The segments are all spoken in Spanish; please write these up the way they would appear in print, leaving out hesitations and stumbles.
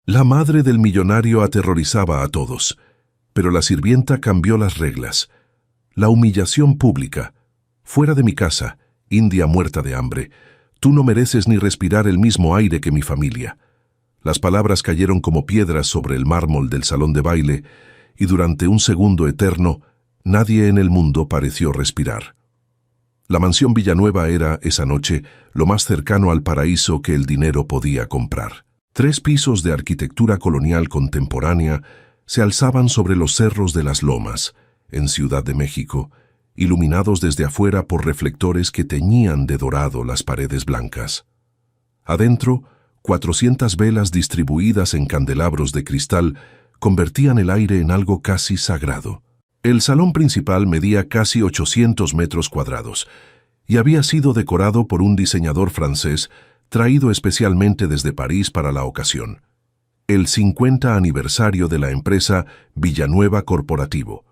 La madre del millonario aterrorizaba a todos, pero la sirvienta cambió las reglas. La humillación pública. Fuera de mi casa, india muerta de hambre. Tú no mereces ni respirar el mismo aire que mi familia. Las palabras cayeron como piedras sobre el mármol del salón de baile, y durante un segundo eterno, nadie en el mundo pareció respirar. La mansión Villanueva era, esa noche, lo más cercano al paraíso que el dinero podía comprar. 3 pisos de arquitectura colonial contemporánea se alzaban sobre los cerros de las Lomas, en Ciudad de México, iluminados desde afuera por reflectores que teñían de dorado las paredes blancas. Adentro, 400 velas distribuidas en candelabros de cristal convertían el aire en algo casi sagrado. El salón principal medía casi 800 metros cuadrados y había sido decorado por un diseñador francés traído especialmente desde París para la ocasión. El 50 aniversario de la empresa Villanueva Corporativo,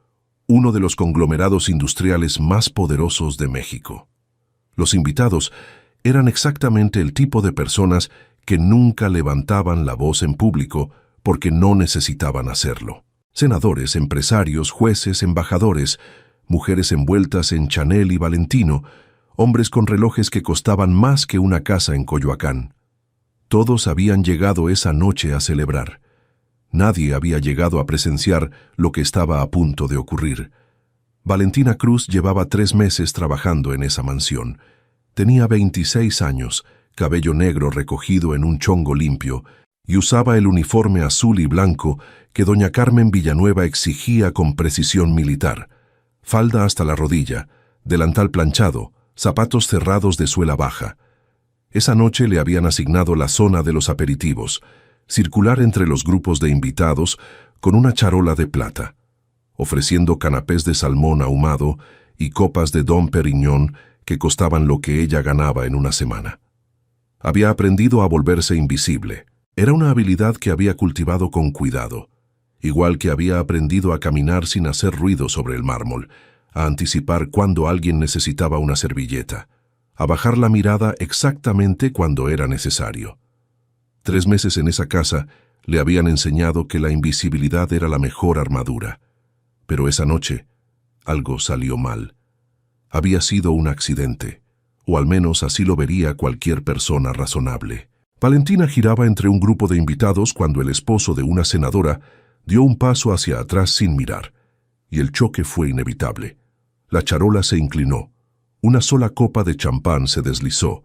uno de los conglomerados industriales más poderosos de México. Los invitados eran exactamente el tipo de personas que nunca levantaban la voz en público porque no necesitaban hacerlo. Senadores, empresarios, jueces, embajadores, mujeres envueltas en Chanel y Valentino, hombres con relojes que costaban más que una casa en Coyoacán. Todos habían llegado esa noche a celebrar. Nadie había llegado a presenciar lo que estaba a punto de ocurrir. Valentina Cruz llevaba 3 meses trabajando en esa mansión. Tenía 26 años, cabello negro recogido en un chongo limpio, y usaba el uniforme azul y blanco que doña Carmen Villanueva exigía con precisión militar. Falda hasta la rodilla, delantal planchado, zapatos cerrados de suela baja. Esa noche le habían asignado la zona de los aperitivos, circular entre los grupos de invitados con una charola de plata, ofreciendo canapés de salmón ahumado y copas de Dom Pérignon que costaban lo que ella ganaba en una semana. Había aprendido a volverse invisible. Era una habilidad que había cultivado con cuidado, igual que había aprendido a caminar sin hacer ruido sobre el mármol, a anticipar cuando alguien necesitaba una servilleta, a bajar la mirada exactamente cuando era necesario. 3 meses en esa casa le habían enseñado que la invisibilidad era la mejor armadura. Pero esa noche, algo salió mal. Había sido un accidente, o al menos así lo vería cualquier persona razonable. Valentina giraba entre un grupo de invitados cuando el esposo de una senadora dio un paso hacia atrás sin mirar, y el choque fue inevitable. La charola se inclinó, una sola copa de champán se deslizó,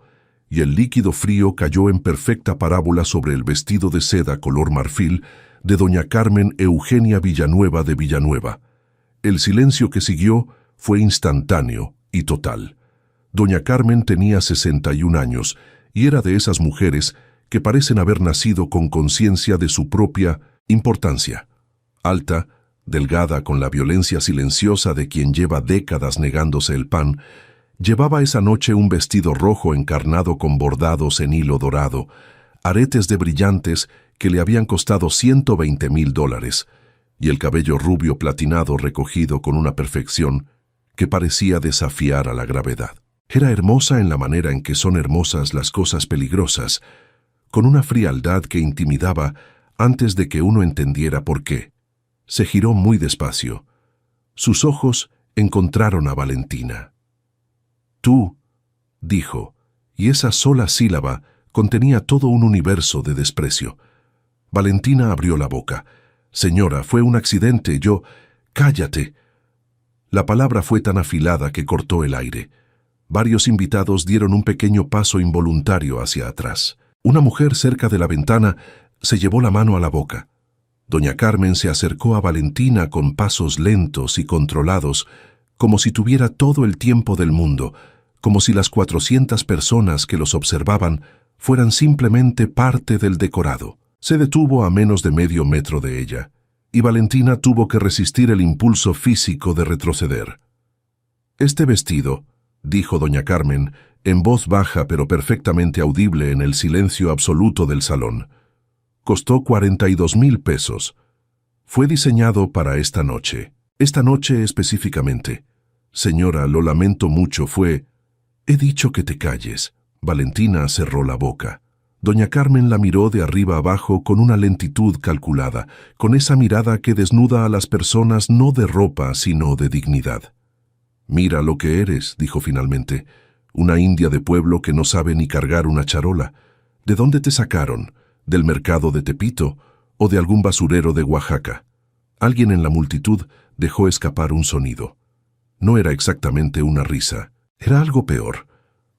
y el líquido frío cayó en perfecta parábola sobre el vestido de seda color marfil de doña Carmen Eugenia Villanueva de Villanueva. El silencio que siguió fue instantáneo y total. Doña Carmen tenía 61 años y era de esas mujeres que parecen haber nacido con conciencia de su propia importancia. Alta, delgada con la violencia silenciosa de quien lleva décadas negándose el pan, llevaba esa noche un vestido rojo encarnado con bordados en hilo dorado, aretes de brillantes que le habían costado $120,000, y el cabello rubio platinado recogido con una perfección que parecía desafiar a la gravedad. Era hermosa en la manera en que son hermosas las cosas peligrosas, con una frialdad que intimidaba antes de que uno entendiera por qué. Se giró muy despacio. Sus ojos encontraron a Valentina. «Tú», dijo, y esa sola sílaba contenía todo un universo de desprecio. Valentina abrió la boca. «Señora, fue un accidente, yo...» «Cállate». La palabra fue tan afilada que cortó el aire. Varios invitados dieron un pequeño paso involuntario hacia atrás. Una mujer cerca de la ventana se llevó la mano a la boca. Doña Carmen se acercó a Valentina con pasos lentos y controlados, como si tuviera todo el tiempo del mundo, como si las 400 personas que los observaban fueran simplemente parte del decorado. Se detuvo a menos de medio metro de ella, y Valentina tuvo que resistir el impulso físico de retroceder. «Este vestido», dijo doña Carmen, en voz baja pero perfectamente audible en el silencio absoluto del salón, «costó 42,000 pesos. Fue diseñado para esta noche específicamente. Señora, lo lamento mucho, fue...» «He dicho que te calles». Valentina cerró la boca. Doña Carmen la miró de arriba abajo con una lentitud calculada, con esa mirada que desnuda a las personas no de ropa, sino de dignidad. «Mira lo que eres», dijo finalmente, «una india de pueblo que no sabe ni cargar una charola. ¿De dónde te sacaron? ¿Del mercado de Tepito o de algún basurero de Oaxaca?» Alguien en la multitud dejó escapar un sonido. No era exactamente una risa, era algo peor.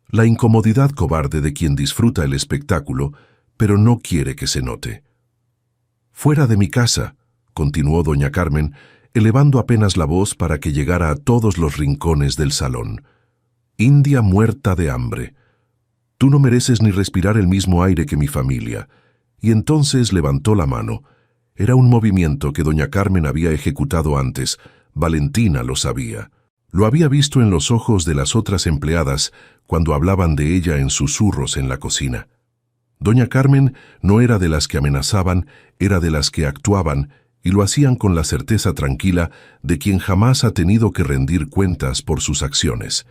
La incomodidad cobarde de quien disfruta el espectáculo, pero no quiere que se note. «Fuera de mi casa», continuó doña Carmen, elevando apenas la voz para que llegara a todos los rincones del salón. «India muerta de hambre. Tú no mereces ni respirar el mismo aire que mi familia». Y entonces levantó la mano. Era un movimiento que doña Carmen había ejecutado antes. Valentina lo sabía. Lo había visto en los ojos de las otras empleadas cuando hablaban de ella en susurros en la cocina. Doña Carmen no era de las que amenazaban, era de las que actuaban, y lo hacían con la certeza tranquila de quien jamás ha tenido que rendir cuentas por sus acciones.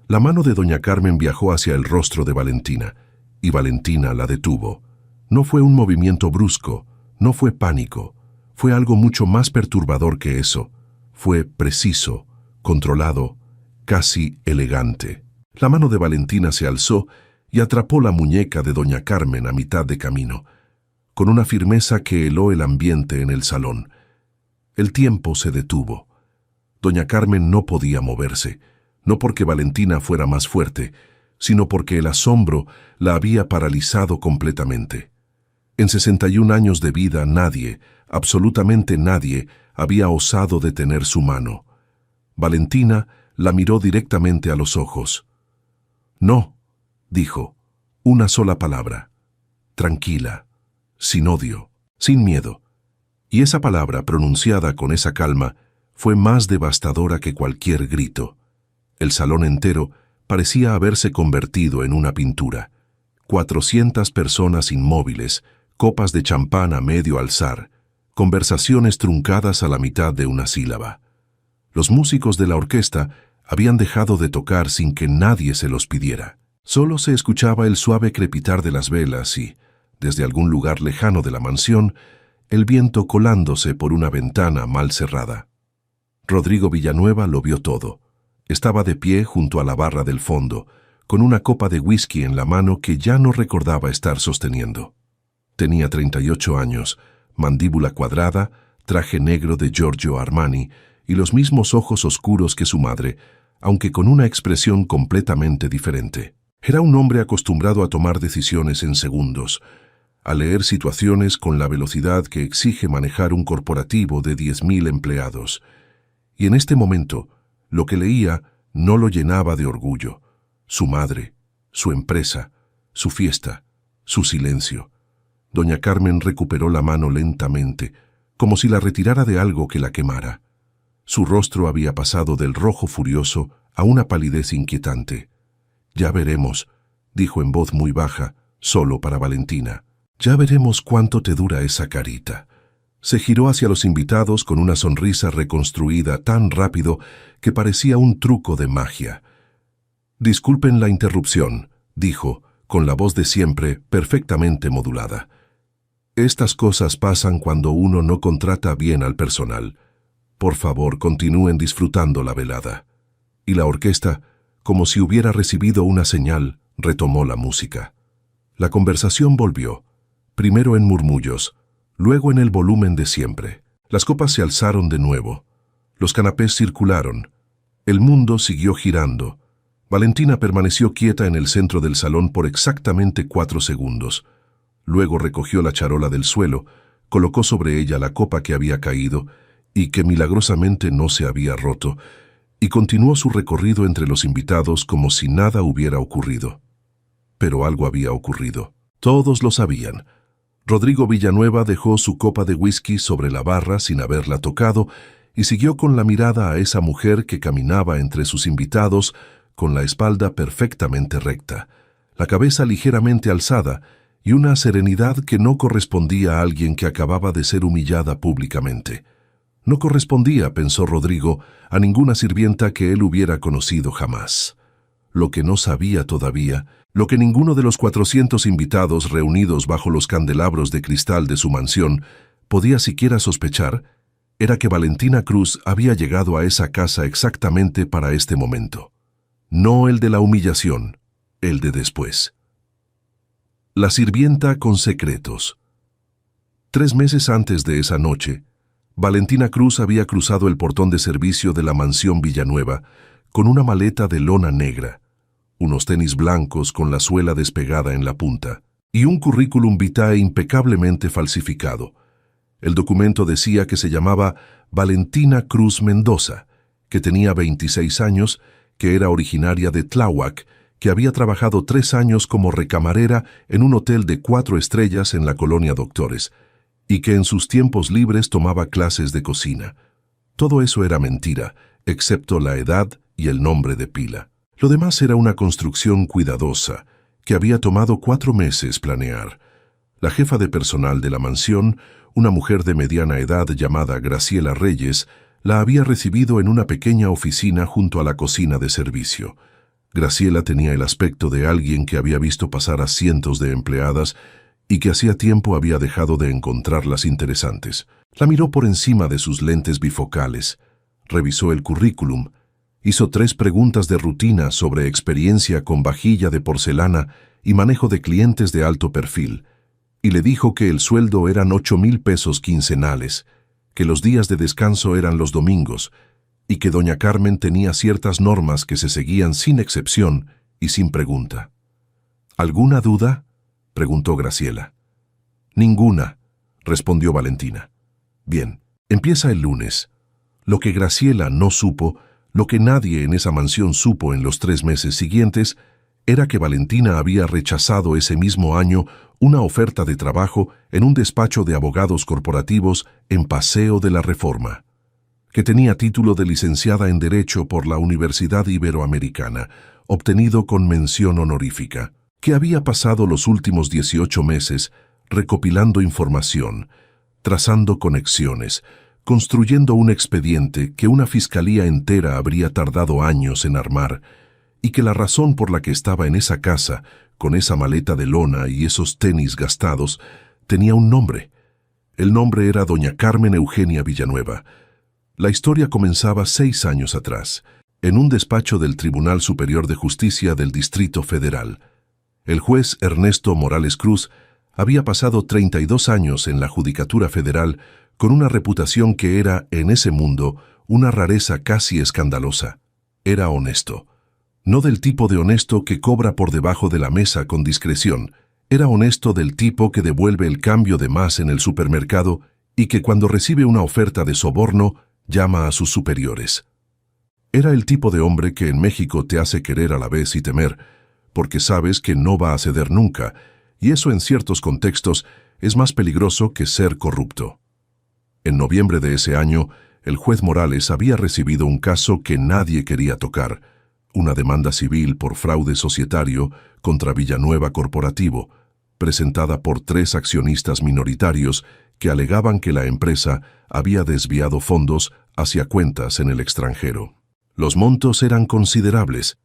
La mano de doña Carmen viajó hacia el rostro de Valentina, y Valentina la detuvo. No fue un movimiento brusco, no fue pánico, fue algo mucho más perturbador que eso. Fue preciso, controlado, casi elegante. La mano de Valentina se alzó y atrapó la muñeca de doña Carmen a mitad de camino, con una firmeza que heló el ambiente en el salón. El tiempo se detuvo. Doña Carmen no podía moverse, no porque Valentina fuera más fuerte, sino porque el asombro la había paralizado completamente. En 61 años de vida nadie, absolutamente nadie, había osado detener su mano. Valentina la miró directamente a los ojos. «No», dijo, una sola palabra. Tranquila, sin odio, sin miedo. Y esa palabra, pronunciada con esa calma, fue más devastadora que cualquier grito. El salón entero parecía haberse convertido en una pintura. 400 personas inmóviles, copas de champán a medio alzar, conversaciones truncadas a la mitad de una sílaba. Los músicos de la orquesta habían dejado de tocar sin que nadie se los pidiera. Solo se escuchaba el suave crepitar de las velas y, desde algún lugar lejano de la mansión, el viento colándose por una ventana mal cerrada. Rodrigo Villanueva lo vio todo. Estaba de pie junto a la barra del fondo, con una copa de whisky en la mano que ya no recordaba estar sosteniendo. Tenía 38 años, mandíbula cuadrada, traje negro de Giorgio Armani y los mismos ojos oscuros que su madre, aunque con una expresión completamente diferente. Era un hombre acostumbrado a tomar decisiones en segundos, a leer situaciones con la velocidad que exige manejar un corporativo de 10.000 empleados. Y en este momento, lo que leía no lo llenaba de orgullo. Su madre, su empresa, su fiesta, su silencio. Doña Carmen recuperó la mano lentamente, como si la retirara de algo que la quemara. Su rostro había pasado del rojo furioso a una palidez inquietante. «Ya veremos», dijo en voz muy baja, solo para Valentina. «Ya veremos cuánto te dura esa carita». Se giró hacia los invitados con una sonrisa reconstruida tan rápido que parecía un truco de magia. «Disculpen la interrupción», dijo, con la voz de siempre perfectamente modulada. «Estas cosas pasan cuando uno no contrata bien al personal. Por favor, continúen disfrutando la velada». Y la orquesta, como si hubiera recibido una señal, retomó la música. La conversación volvió, primero en murmullos, luego en el volumen de siempre. Las copas se alzaron de nuevo. Los canapés circularon. El mundo siguió girando. Valentina permaneció quieta en el centro del salón por exactamente 4 segundos. Luego recogió la charola del suelo, colocó sobre ella la copa que había caído y que milagrosamente no se había roto, y continuó su recorrido entre los invitados como si nada hubiera ocurrido. Pero algo había ocurrido. Todos lo sabían. Rodrigo Villanueva dejó su copa de whisky sobre la barra sin haberla tocado y siguió con la mirada a esa mujer que caminaba entre sus invitados con la espalda perfectamente recta, la cabeza ligeramente alzada y una serenidad que no correspondía a alguien que acababa de ser humillada públicamente. No correspondía, pensó Rodrigo, a ninguna sirvienta que él hubiera conocido jamás. lo que no sabía todavía, lo que ninguno de los 400 invitados reunidos bajo los candelabros de cristal de su mansión podía siquiera sospechar, era que Valentina Cruz había llegado a esa casa exactamente para este momento. No el de la humillación, el de después. La sirvienta con secretos. 3 meses antes de esa noche, Valentina Cruz había cruzado el portón de servicio de la mansión Villanueva con una maleta de lona negra, unos tenis blancos con la suela despegada en la punta y un currículum vitae impecablemente falsificado. El documento decía que se llamaba Valentina Cruz Mendoza, que tenía 26 años, que era originaria de Tláhuac, que había trabajado 3 años como recamarera en un hotel de 4 estrellas en la colonia Doctores, y que en sus tiempos libres tomaba clases de cocina. Todo eso era mentira, excepto la edad y el nombre de pila. Lo demás era una construcción cuidadosa, que había tomado 4 meses planear. La jefa de personal de la mansión, una mujer de mediana edad llamada Graciela Reyes, la había recibido en una pequeña oficina junto a la cocina de servicio. Graciela tenía el aspecto de alguien que había visto pasar a cientos de empleadas y que hacía tiempo había dejado de encontrarlas interesantes. La miró por encima de sus lentes bifocales, revisó el currículum, hizo 3 preguntas de rutina sobre experiencia con vajilla de porcelana y manejo de clientes de alto perfil, y le dijo que el sueldo eran 8,000 pesos quincenales, que los días de descanso eran los domingos, y que doña Carmen tenía ciertas normas que se seguían sin excepción y sin pregunta. ¿Alguna duda?, preguntó Graciela. Ninguna, respondió Valentina. Bien, empieza el lunes. Lo que Graciela no supo, lo que nadie en esa mansión supo en los 3 meses siguientes, era que Valentina había rechazado ese mismo año una oferta de trabajo en un despacho de abogados corporativos en Paseo de la Reforma, que tenía título de licenciada en Derecho por la Universidad Iberoamericana, obtenido con mención honorífica, que había pasado los últimos 18 meses recopilando información, trazando conexiones, construyendo un expediente que una fiscalía entera habría tardado años en armar, y que la razón por la que estaba en esa casa, con esa maleta de lona y esos tenis gastados, tenía un nombre. El nombre era doña Carmen Eugenia Villanueva. La historia comenzaba 6 años atrás, en un despacho del Tribunal Superior de Justicia del Distrito Federal. El juez Ernesto Morales Cruz había pasado 32 años en la Judicatura Federal con una reputación que era, en ese mundo, una rareza casi escandalosa. Era honesto. No del tipo de honesto que cobra por debajo de la mesa con discreción. Era honesto del tipo que devuelve el cambio de más en el supermercado y que cuando recibe una oferta de soborno llama a sus superiores. Era el tipo de hombre que en México te hace querer a la vez y temer, porque sabes que no va a ceder nunca, y eso en ciertos contextos es más peligroso que ser corrupto. En noviembre de ese año, el juez Morales había recibido un caso que nadie quería tocar, una demanda civil por fraude societario contra Villanueva Corporativo, presentada por 3 accionistas minoritarios que alegaban que la empresa había desviado fondos hacia cuentas en el extranjero. Los montos eran considerables,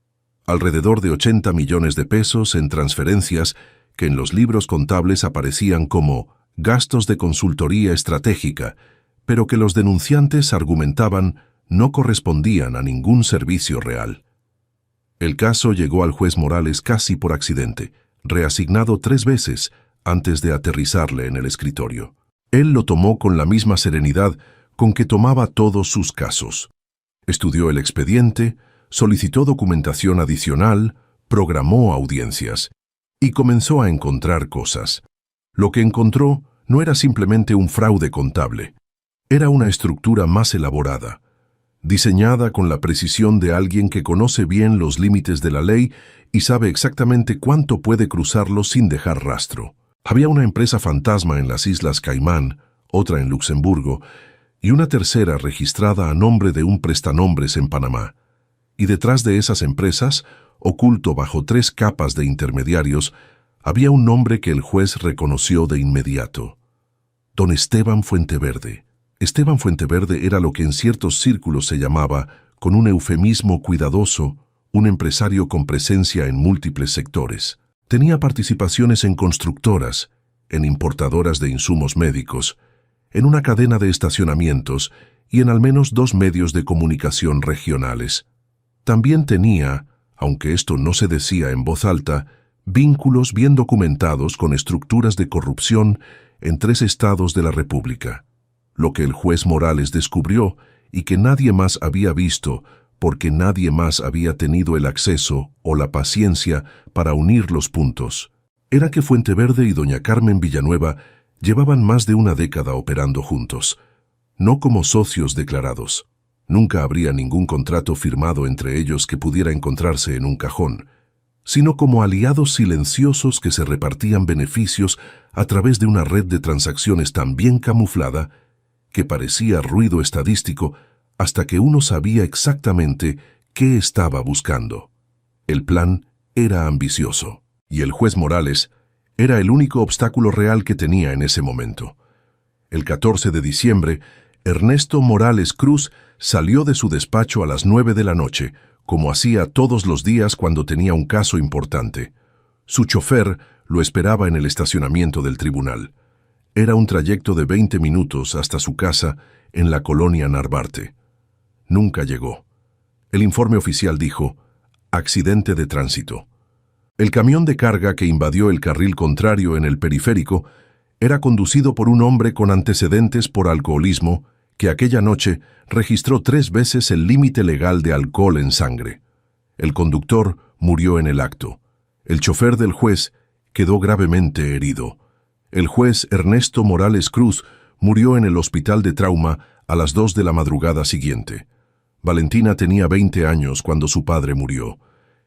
alrededor de 80 millones de pesos en transferencias que en los libros contables aparecían como gastos de consultoría estratégica, pero que los denunciantes argumentaban no correspondían a ningún servicio real. El caso llegó al juez Morales casi por accidente, reasignado 3 veces antes de aterrizarle en el escritorio. Él lo tomó con la misma serenidad con que tomaba todos sus casos. Estudió el expediente, solicitó documentación adicional, programó audiencias y comenzó a encontrar cosas. Lo que encontró no era simplemente un fraude contable, era una estructura más elaborada, diseñada con la precisión de alguien que conoce bien los límites de la ley y sabe exactamente cuánto puede cruzarlos sin dejar rastro. Había una empresa fantasma en las Islas Caimán, otra en Luxemburgo, y una tercera registrada a nombre de un prestanombres en Panamá. Y detrás de esas empresas, oculto bajo 3 capas de intermediarios, había un nombre que el juez reconoció de inmediato. Don Esteban Fuenteverde. Esteban Fuenteverde era lo que en ciertos círculos se llamaba, con un eufemismo cuidadoso, un empresario con presencia en múltiples sectores. Tenía participaciones en constructoras, en importadoras de insumos médicos, en una cadena de estacionamientos y en al menos 2 medios de comunicación regionales. También tenía, aunque esto no se decía en voz alta, vínculos bien documentados con estructuras de corrupción en 3 estados de la República, lo que el juez Morales descubrió y que nadie más había visto porque nadie más había tenido el acceso o la paciencia para unir los puntos. Era que Fuenteverde y doña Carmen Villanueva llevaban más de una década operando juntos, no como socios declarados. Nunca habría ningún contrato firmado entre ellos que pudiera encontrarse en un cajón, sino como aliados silenciosos que se repartían beneficios a través de una red de transacciones tan bien camuflada que parecía ruido estadístico hasta que uno sabía exactamente qué estaba buscando. El plan era ambicioso, y el juez Morales era el único obstáculo real que tenía en ese momento. El 14 de diciembre, Ernesto Morales Cruz salió de su despacho a las 9 de la noche, como hacía todos los días cuando tenía un caso importante. Su chofer lo esperaba en el estacionamiento del tribunal. Era un trayecto de 20 minutos hasta su casa en la colonia Narvarte. Nunca llegó. El informe oficial dijo: accidente de tránsito. El camión de carga que invadió el carril contrario en el periférico era conducido por un hombre con antecedentes por alcoholismo que aquella noche registró 3 veces el límite legal de alcohol en sangre. El conductor murió en el acto. El chofer del juez quedó gravemente herido. El juez Ernesto Morales Cruz murió en el hospital de trauma a las 2 de la madrugada siguiente. Valentina tenía 20 años cuando su padre murió.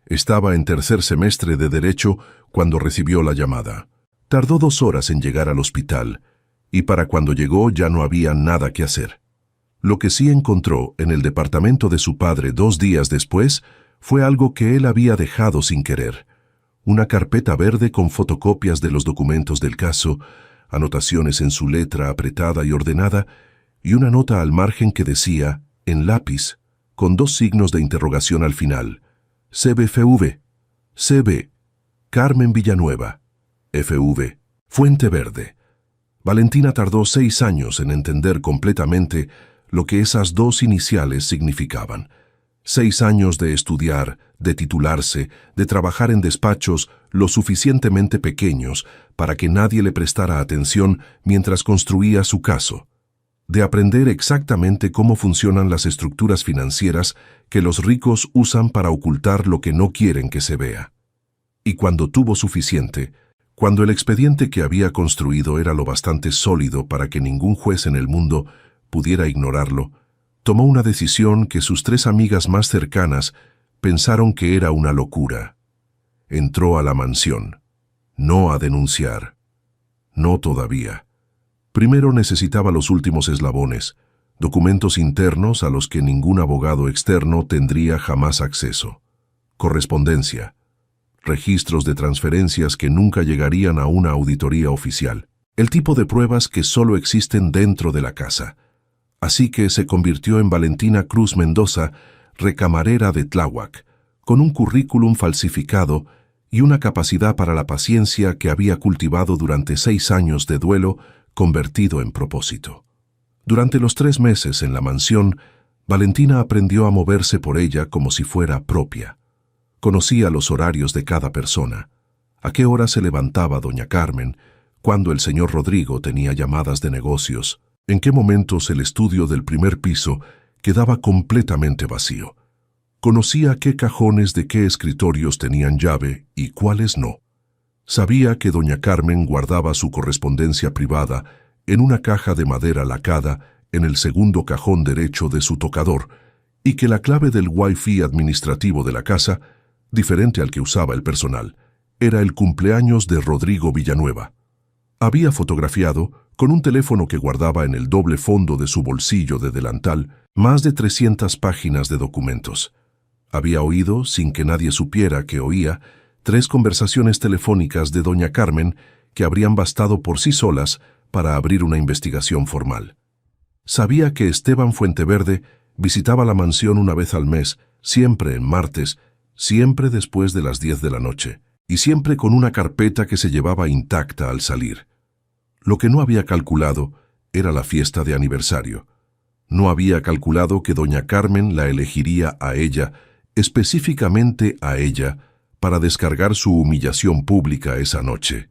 Estaba en 3er semestre de Derecho cuando recibió la llamada. Tardó 2 horas en llegar al hospital, y para cuando llegó ya no había nada que hacer. Lo que sí encontró en el departamento de su padre 2 días después fue algo que él había dejado sin querer: una carpeta verde con fotocopias de los documentos del caso, anotaciones en su letra apretada y ordenada, y una nota al margen que decía, en lápiz, con 2 signos de interrogación al final: CBFV, CB, Carmen Villanueva, FV, Fuenteverde. Valentina tardó 6 años en entender completamente lo que esas 2 iniciales significaban. 6 años de estudiar, de titularse, de trabajar en despachos lo suficientemente pequeños para que nadie le prestara atención mientras construía su caso. De aprender exactamente cómo funcionan las estructuras financieras que los ricos usan para ocultar lo que no quieren que se vea. Y cuando tuvo suficiente, cuando el expediente que había construido era lo bastante sólido para que ningún juez en el mundo pudiera ignorarlo, tomó una decisión que sus 3 amigas más cercanas pensaron que era una locura. Entró a la mansión, no a denunciar. No todavía. Primero necesitaba los últimos eslabones, documentos internos a los que ningún abogado externo tendría jamás acceso, correspondencia, registros de transferencias que nunca llegarían a una auditoría oficial, el tipo de pruebas que solo existen dentro de la casa. Así que se convirtió en Valentina Cruz Mendoza, recamarera de Tláhuac, con un currículum falsificado y una capacidad para la paciencia que había cultivado durante 6 años de duelo convertido en propósito. Durante los 3 meses en la mansión, Valentina aprendió a moverse por ella como si fuera propia. Conocía los horarios de cada persona, a qué hora se levantaba doña Carmen, cuándo el señor Rodrigo tenía llamadas de negocios, en qué momentos el estudio del primer piso quedaba completamente vacío. Conocía qué cajones de qué escritorios tenían llave y cuáles no. Sabía que doña Carmen guardaba su correspondencia privada en una caja de madera lacada en el segundo cajón derecho de su tocador y que la clave del Wi-Fi administrativo de la casa, diferente al que usaba el personal, era el cumpleaños de Rodrigo Villanueva. Había fotografiado, con un teléfono que guardaba en el doble fondo de su bolsillo de delantal, más de 300 páginas de documentos. Había oído, sin que nadie supiera que oía, 3 conversaciones telefónicas de doña Carmen que habrían bastado por sí solas para abrir una investigación formal. Sabía que Esteban Fuenteverde visitaba la mansión una vez al mes, siempre en martes, siempre después de las 10 de la noche, y siempre con una carpeta que se llevaba intacta al salir. Lo que no había calculado era la fiesta de aniversario. No había calculado que doña Carmen la elegiría a ella, específicamente a ella, para descargar su humillación pública esa noche.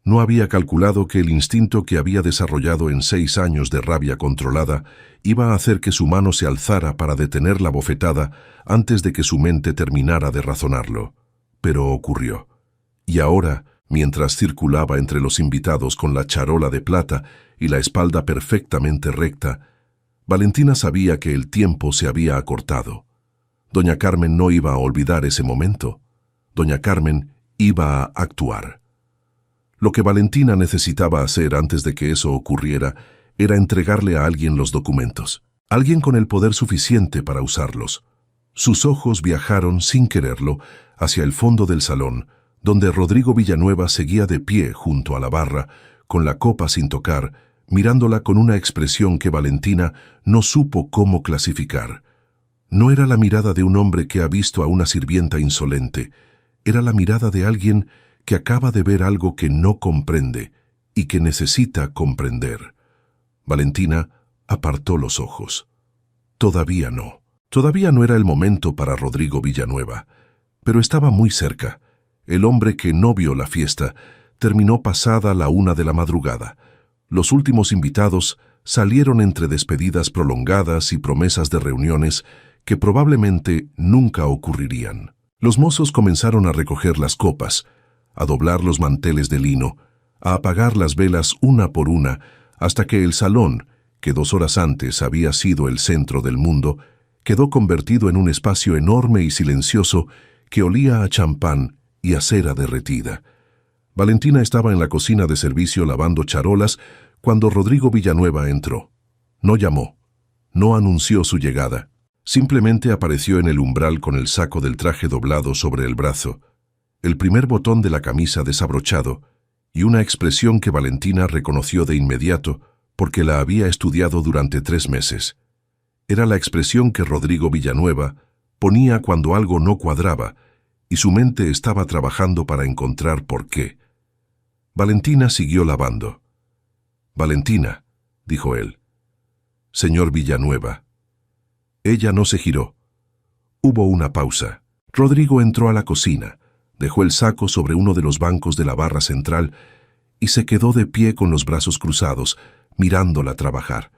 No había calculado que el instinto que había desarrollado en 6 años de rabia controlada iba a hacer que su mano se alzara para detener la bofetada antes de que su mente terminara de razonarlo. Pero ocurrió. Y ahora, mientras circulaba entre los invitados con la charola de plata y la espalda perfectamente recta, Valentina sabía que el tiempo se había acortado. Doña Carmen no iba a olvidar ese momento. Doña Carmen iba a actuar. Lo que Valentina necesitaba hacer antes de que eso ocurriera era entregarle a alguien los documentos, alguien con el poder suficiente para usarlos. Sus ojos viajaron sin quererlo hacia el fondo del salón, donde Rodrigo Villanueva seguía de pie junto a la barra, con la copa sin tocar, mirándola con una expresión que Valentina no supo cómo clasificar. No era la mirada de un hombre que ha visto a una sirvienta insolente, era la mirada de alguien que acaba de ver algo que no comprende y que necesita comprender. Valentina apartó los ojos. Todavía no. Todavía no era el momento para Rodrigo Villanueva, pero estaba muy cerca. El hombre que no vio la fiesta terminó pasada la 1 de la madrugada. Los últimos invitados salieron entre despedidas prolongadas y promesas de reuniones que probablemente nunca ocurrirían. Los mozos comenzaron a recoger las copas, a doblar los manteles de lino, a apagar las velas una por una, hasta que el salón, que 2 horas antes había sido el centro del mundo, quedó convertido en un espacio enorme y silencioso que olía a champán y a cera derretida. Valentina estaba en la cocina de servicio lavando charolas cuando Rodrigo Villanueva entró. No llamó, no anunció su llegada. Simplemente apareció en el umbral con el saco del traje doblado sobre el brazo, el primer botón de la camisa desabrochado y una expresión que Valentina reconoció de inmediato porque la había estudiado durante 3 meses. Era la expresión que Rodrigo Villanueva ponía cuando algo no cuadraba y su mente estaba trabajando para encontrar por qué. Valentina siguió lavando. «Valentina», dijo él. «Señor Villanueva». Ella no se giró. Hubo una pausa. Rodrigo entró a la cocina, dejó el saco sobre uno de los bancos de la barra central y se quedó de pie con los brazos cruzados, mirándola trabajar.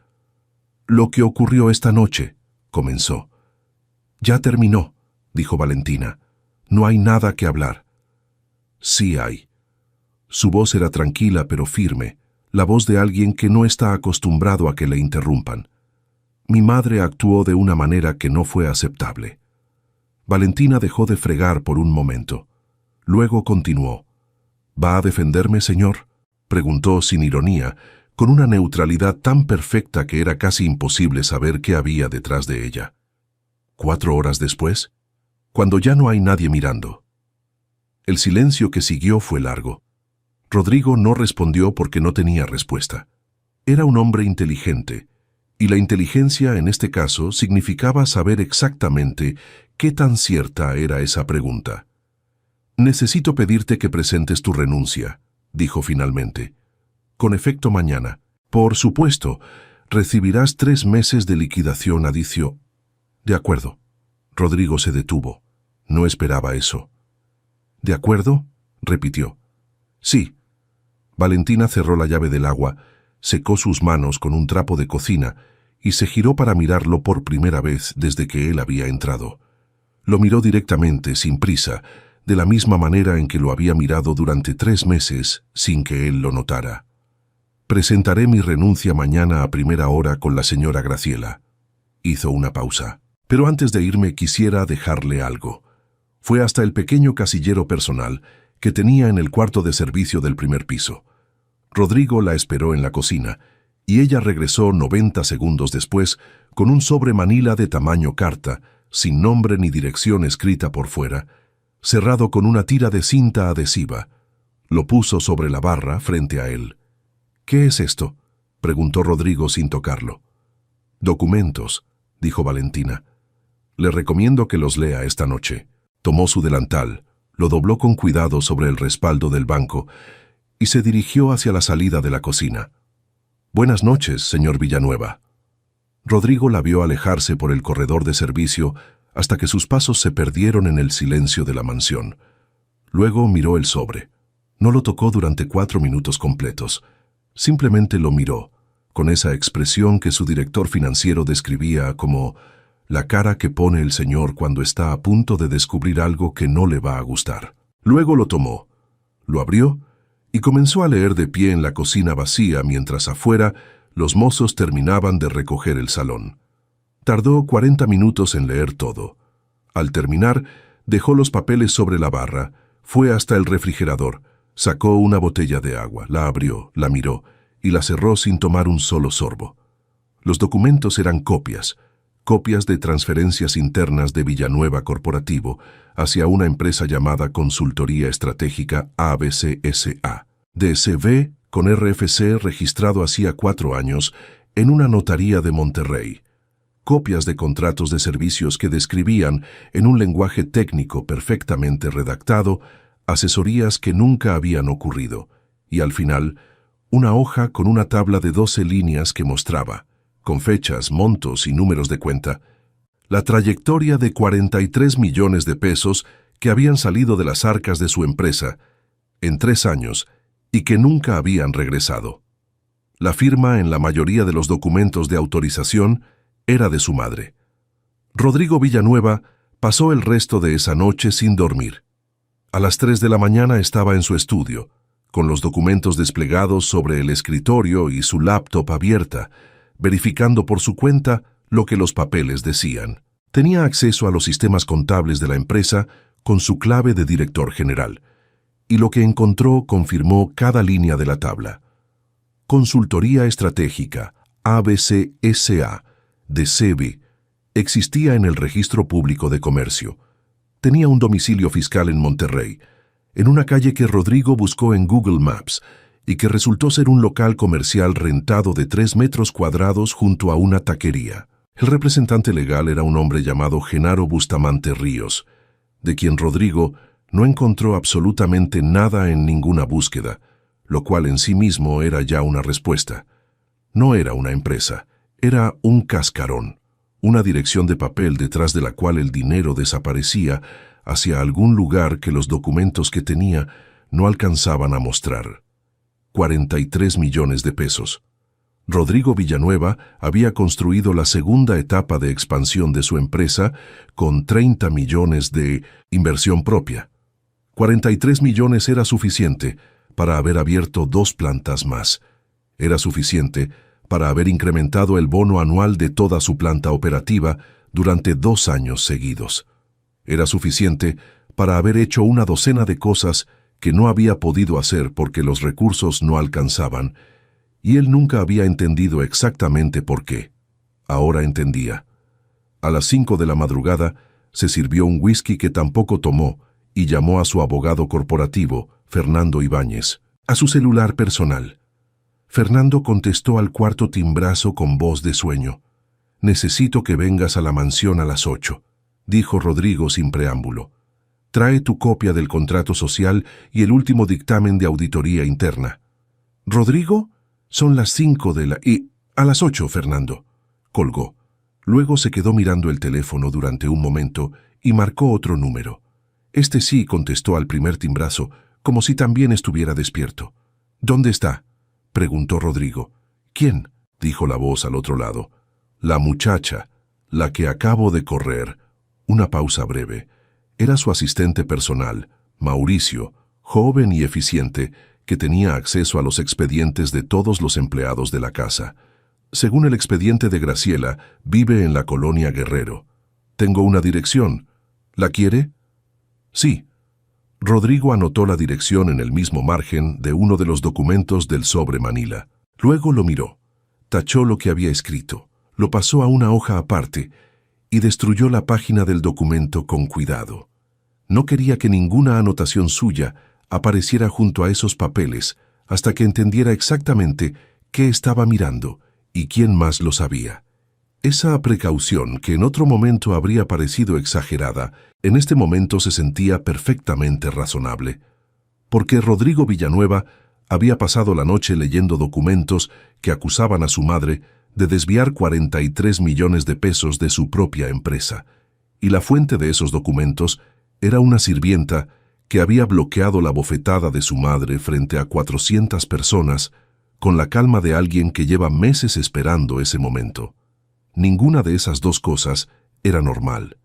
«Lo que ocurrió esta noche», comenzó. «Ya terminó», dijo Valentina. «No hay nada que hablar». «Sí hay». Su voz era tranquila pero firme, la voz de alguien que no está acostumbrado a que le interrumpan. «Mi madre actuó de una manera que no fue aceptable». Valentina dejó de fregar por un momento. Luego continuó. «¿Va a defenderme, señor?», preguntó sin ironía, con una neutralidad tan perfecta que era casi imposible saber qué había detrás de ella. 4 horas después, cuando ya no hay nadie mirando. El silencio que siguió fue largo. Rodrigo no respondió porque no tenía respuesta. Era un hombre inteligente, y la inteligencia en este caso significaba saber exactamente qué tan cierta era esa pregunta. «Necesito pedirte que presentes tu renuncia», dijo finalmente. «Con efecto mañana. Por supuesto, recibirás 3 meses de liquidación adicio». «De acuerdo». Rodrigo se detuvo. No esperaba eso. «¿De acuerdo?», repitió. «Sí». Valentina cerró la llave del agua, secó sus manos con un trapo de cocina y se giró para mirarlo por primera vez desde que él había entrado. Lo miró directamente, sin prisa, de la misma manera en que lo había mirado durante 3 meses sin que él lo notara. «Presentaré mi renuncia mañana a primera hora con la señora Graciela». Hizo una pausa. «Pero antes de irme quisiera dejarle algo». Fue hasta el pequeño casillero personal que tenía en el cuarto de servicio del primer piso. Rodrigo la esperó en la cocina, y ella regresó 90 segundos después con un sobre manila de tamaño carta, sin nombre ni dirección escrita por fuera, cerrado con una tira de cinta adhesiva. Lo puso sobre la barra frente a él. «¿Qué es esto?», preguntó Rodrigo sin tocarlo. «Documentos», dijo Valentina. «Le recomiendo que los lea esta noche». Tomó su delantal, lo dobló con cuidado sobre el respaldo del banco y se dirigió hacia la salida de la cocina. «Buenas noches, señor Villanueva». Rodrigo la vio alejarse por el corredor de servicio hasta que sus pasos se perdieron en el silencio de la mansión. Luego miró el sobre. No lo tocó durante 4 minutos completos. Simplemente lo miró, con esa expresión que su director financiero describía como la cara que pone el señor cuando está a punto de descubrir algo que no le va a gustar. Luego lo tomó, lo abrió y comenzó a leer de pie en la cocina vacía mientras afuera los mozos terminaban de recoger el salón. Tardó 40 minutos en leer todo. Al terminar, dejó los papeles sobre la barra, fue hasta el refrigerador, sacó una botella de agua, la abrió, la miró y la cerró sin tomar un solo sorbo. Los documentos eran copias de transferencias internas de Villanueva Corporativo hacia una empresa llamada Consultoría Estratégica ABC S.A. DSV con RFC registrado hacía 4 años en una notaría de Monterrey. Copias de contratos de servicios que describían, en un lenguaje técnico perfectamente redactado, asesorías que nunca habían ocurrido, y al final, una hoja con una tabla de 12 líneas que mostraba, con fechas, montos y números de cuenta, la trayectoria de 43 millones de pesos que habían salido de las arcas de su empresa en 3 años y que nunca habían regresado. La firma en la mayoría de los documentos de autorización era de su madre. Rodrigo Villanueva pasó el resto de esa noche sin dormir. A las 3 de la mañana estaba en su estudio, con los documentos desplegados sobre el escritorio y su laptop abierta, verificando por su cuenta lo que los papeles decían. Tenía acceso a los sistemas contables de la empresa con su clave de director general, y lo que encontró confirmó cada línea de la tabla. Consultoría Estratégica, ABC S.A., de CB, existía en el Registro Público de Comercio. Tenía un domicilio fiscal en Monterrey, en una calle que Rodrigo buscó en Google Maps y que resultó ser un local comercial rentado de 3 metros cuadrados junto a una taquería. El representante legal era un hombre llamado Genaro Bustamante Ríos, de quien Rodrigo no encontró absolutamente nada en ninguna búsqueda, lo cual en sí mismo era ya una respuesta. No era una empresa, era un cascarón, una dirección de papel detrás de la cual el dinero desaparecía hacia algún lugar que los documentos que tenía no alcanzaban a mostrar. 43 millones de pesos. Rodrigo Villanueva había construido la segunda etapa de expansión de su empresa con 30 millones de inversión propia. 43 millones era suficiente para haber abierto 2 plantas más. Era suficiente para haber incrementado el bono anual de toda su planta operativa durante 2 años seguidos. Era suficiente para haber hecho una docena de cosas que no había podido hacer porque los recursos no alcanzaban, y él nunca había entendido exactamente por qué. Ahora entendía. A las 5 de la madrugada se sirvió un whisky que tampoco tomó y llamó a su abogado corporativo, Fernando Ibáñez, a su celular personal. Fernando contestó al cuarto timbrazo con voz de sueño. «Necesito que vengas a la mansión a las 8», dijo Rodrigo sin preámbulo. «Trae tu copia del contrato social y el último dictamen de auditoría interna». «¿Rodrigo? Son las 5 de la... y... a las 8, Fernando». Colgó. Luego se quedó mirando el teléfono durante un momento y marcó otro número. Este sí contestó al primer timbrazo, como si también estuviera despierto. «¿Dónde está?», preguntó Rodrigo. «¿Quién?», dijo la voz al otro lado. «La muchacha, la que acabo de correr». Una pausa breve. Era su asistente personal, Mauricio, joven y eficiente, que tenía acceso a los expedientes de todos los empleados de la casa. Según el expediente de Graciela, vive en la colonia Guerrero. «Tengo una dirección. ¿La quiere?». «Sí». Rodrigo anotó la dirección en el mismo margen de uno de los documentos del sobre Manila. Luego lo miró, tachó lo que había escrito, lo pasó a una hoja aparte y destruyó la página del documento con cuidado. No quería que ninguna anotación suya apareciera junto a esos papeles hasta que entendiera exactamente qué estaba mirando y quién más lo sabía. Esa precaución, que en otro momento habría parecido exagerada, en este momento se sentía perfectamente razonable, porque Rodrigo Villanueva había pasado la noche leyendo documentos que acusaban a su madre de desviar 43 millones de pesos de su propia empresa, y la fuente de esos documentos era una sirvienta que había bloqueado la bofetada de su madre frente a 400 personas con la calma de alguien que lleva meses esperando ese momento. Ninguna de esas dos cosas era normal.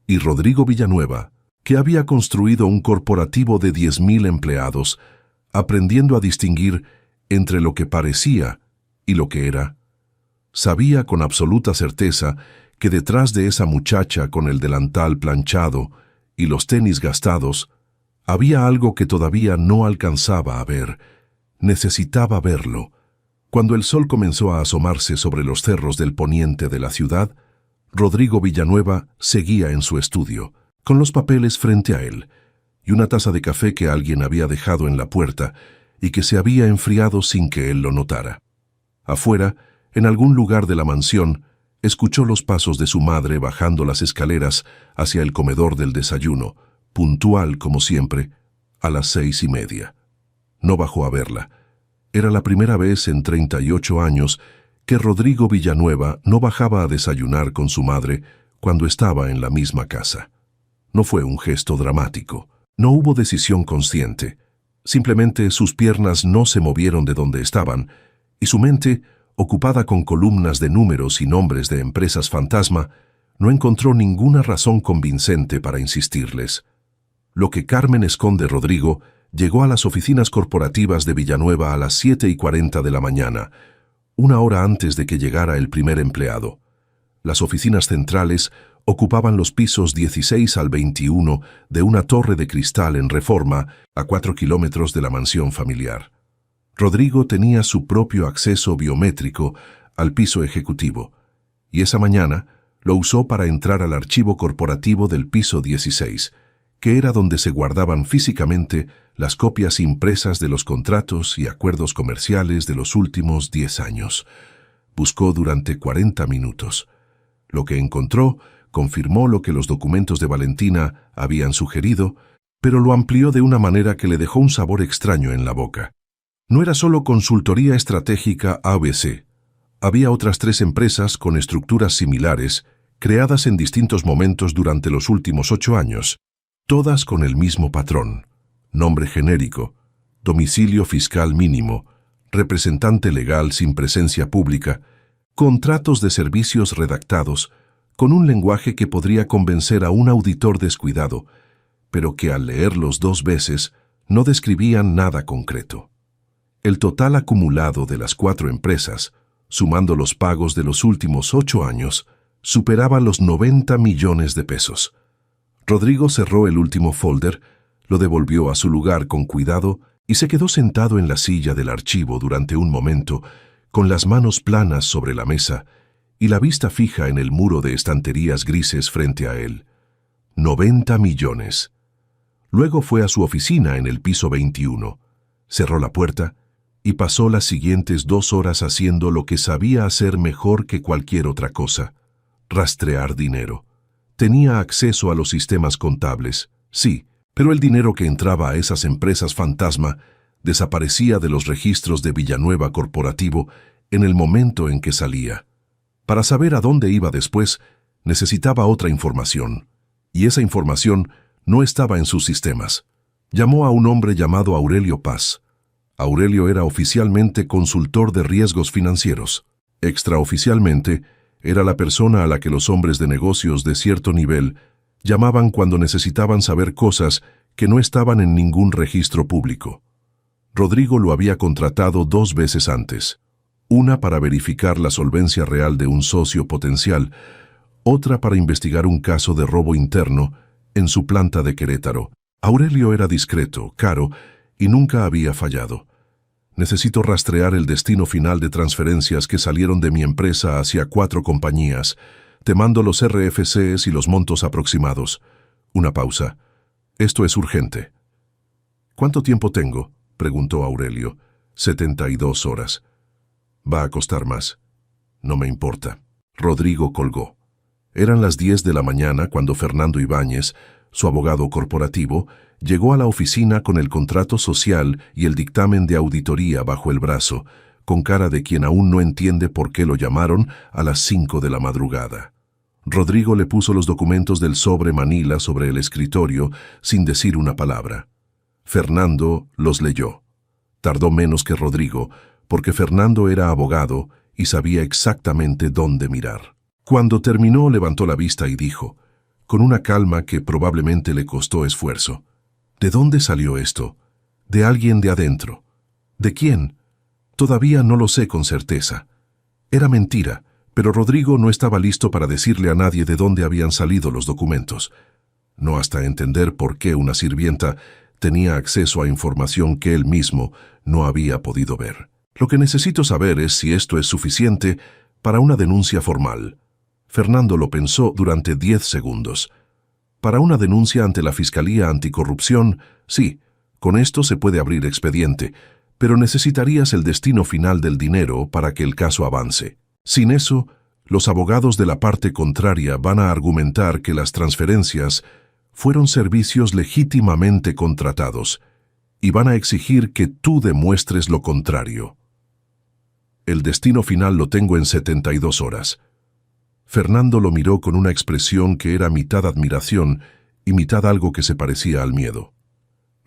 Y Rodrigo Villanueva, que había construido un corporativo de 10.000 empleados, aprendiendo a distinguir entre lo que parecía y lo que era, sabía con absoluta certeza que detrás de esa muchacha con el delantal planchado y los tenis gastados, había algo que todavía no alcanzaba a ver. Necesitaba verlo. Cuando el sol comenzó a asomarse sobre los cerros del poniente de la ciudad, Rodrigo Villanueva seguía en su estudio, con los papeles frente a él, y una taza de café que alguien había dejado en la puerta y que se había enfriado sin que él lo notara. Afuera, en algún lugar de la mansión, escuchó los pasos de su madre bajando las escaleras hacia el comedor del desayuno, puntual como siempre, a las 6:30. No bajó a verla. Era la primera vez en 38 años que Rodrigo Villanueva no bajaba a desayunar con su madre cuando estaba en la misma casa. No fue un gesto dramático. No hubo decisión consciente. Simplemente sus piernas no se movieron de donde estaban y su mente, ocupada con columnas de números y nombres de empresas fantasma, no encontró ninguna razón convincente para insistirles. Lo que Carmen esconde Rodrigo llegó a las oficinas corporativas de Villanueva a las 7:40 de la mañana, una hora antes de que llegara el primer empleado. Las oficinas centrales ocupaban los pisos 16 al 21 de una torre de cristal en Reforma, a 4 kilómetros de la mansión familiar. Rodrigo tenía su propio acceso biométrico al piso ejecutivo, y esa mañana lo usó para entrar al archivo corporativo del piso 16, que era donde se guardaban físicamente las copias impresas de los contratos y acuerdos comerciales de los últimos 10 años. Buscó durante 40 minutos. Lo que encontró confirmó lo que los documentos de Valentina habían sugerido, pero lo amplió de una manera que le dejó un sabor extraño en la boca. No era solo consultoría estratégica ABC. Había otras 3 empresas con estructuras similares, creadas en distintos momentos durante los últimos 8 años, todas con el mismo patrón: nombre genérico, domicilio fiscal mínimo, representante legal sin presencia pública, contratos de servicios redactados, con un lenguaje que podría convencer a un auditor descuidado, pero que al leerlos 2 veces no describían nada concreto. El total acumulado de las 4 empresas, sumando los pagos de los últimos 8 años, superaba los 90 millones de pesos. Rodrigo cerró el último folder, lo devolvió a su lugar con cuidado y se quedó sentado en la silla del archivo durante un momento, con las manos planas sobre la mesa y la vista fija en el muro de estanterías grises frente a él. 90 millones. Luego fue a su oficina en el piso 21, cerró la puerta y pasó las siguientes 2 horas haciendo lo que sabía hacer mejor que cualquier otra cosa: rastrear dinero. Tenía acceso a los sistemas contables, sí, pero el dinero que entraba a esas empresas fantasma desaparecía de los registros de Villanueva Corporativo en el momento en que salía. Para saber a dónde iba después, necesitaba otra información, y esa información no estaba en sus sistemas. Llamó a un hombre llamado Aurelio Paz. Aurelio era oficialmente consultor de riesgos financieros. Extraoficialmente, era la persona a la que los hombres de negocios de cierto nivel llamaban cuando necesitaban saber cosas que no estaban en ningún registro público. Rodrigo lo había contratado 2 veces antes, una para verificar la solvencia real de un socio potencial, otra para investigar un caso de robo interno en su planta de Querétaro. Aurelio era discreto, caro y nunca había fallado. Necesito rastrear el destino final de transferencias que salieron de mi empresa hacia 4 compañías. Te mando los RFCs y los montos aproximados. Una pausa. Esto es urgente. ¿Cuánto tiempo tengo?, preguntó Aurelio. 72 horas. Va a costar más. No me importa. Rodrigo colgó. Eran las 10 de la mañana cuando Fernando Ibáñez, su abogado corporativo, llegó a la oficina con el contrato social y el dictamen de auditoría bajo el brazo, con cara de quien aún no entiende por qué lo llamaron a las 5 de la madrugada. Rodrigo le puso los documentos del sobre manila sobre el escritorio sin decir una palabra. Fernando los leyó. Tardó menos que Rodrigo, porque Fernando era abogado y sabía exactamente dónde mirar. Cuando terminó, levantó la vista y dijo, con una calma que probablemente le costó esfuerzo: ¿De dónde salió esto? De alguien de adentro. ¿De quién? Todavía no lo sé con certeza. Era mentira, pero Rodrigo no estaba listo para decirle a nadie de dónde habían salido los documentos. No hasta entender por qué una sirvienta tenía acceso a información que él mismo no había podido ver. Lo que necesito saber es si esto es suficiente para una denuncia formal. Fernando lo pensó durante 10 segundos. Para una denuncia ante la Fiscalía Anticorrupción, sí, con esto se puede abrir expediente, pero necesitarías el destino final del dinero para que el caso avance. Sin eso, los abogados de la parte contraria van a argumentar que las transferencias fueron servicios legítimamente contratados y van a exigir que tú demuestres lo contrario. El destino final lo tengo en 72 horas. Fernando lo miró con una expresión que era mitad admiración y mitad algo que se parecía al miedo.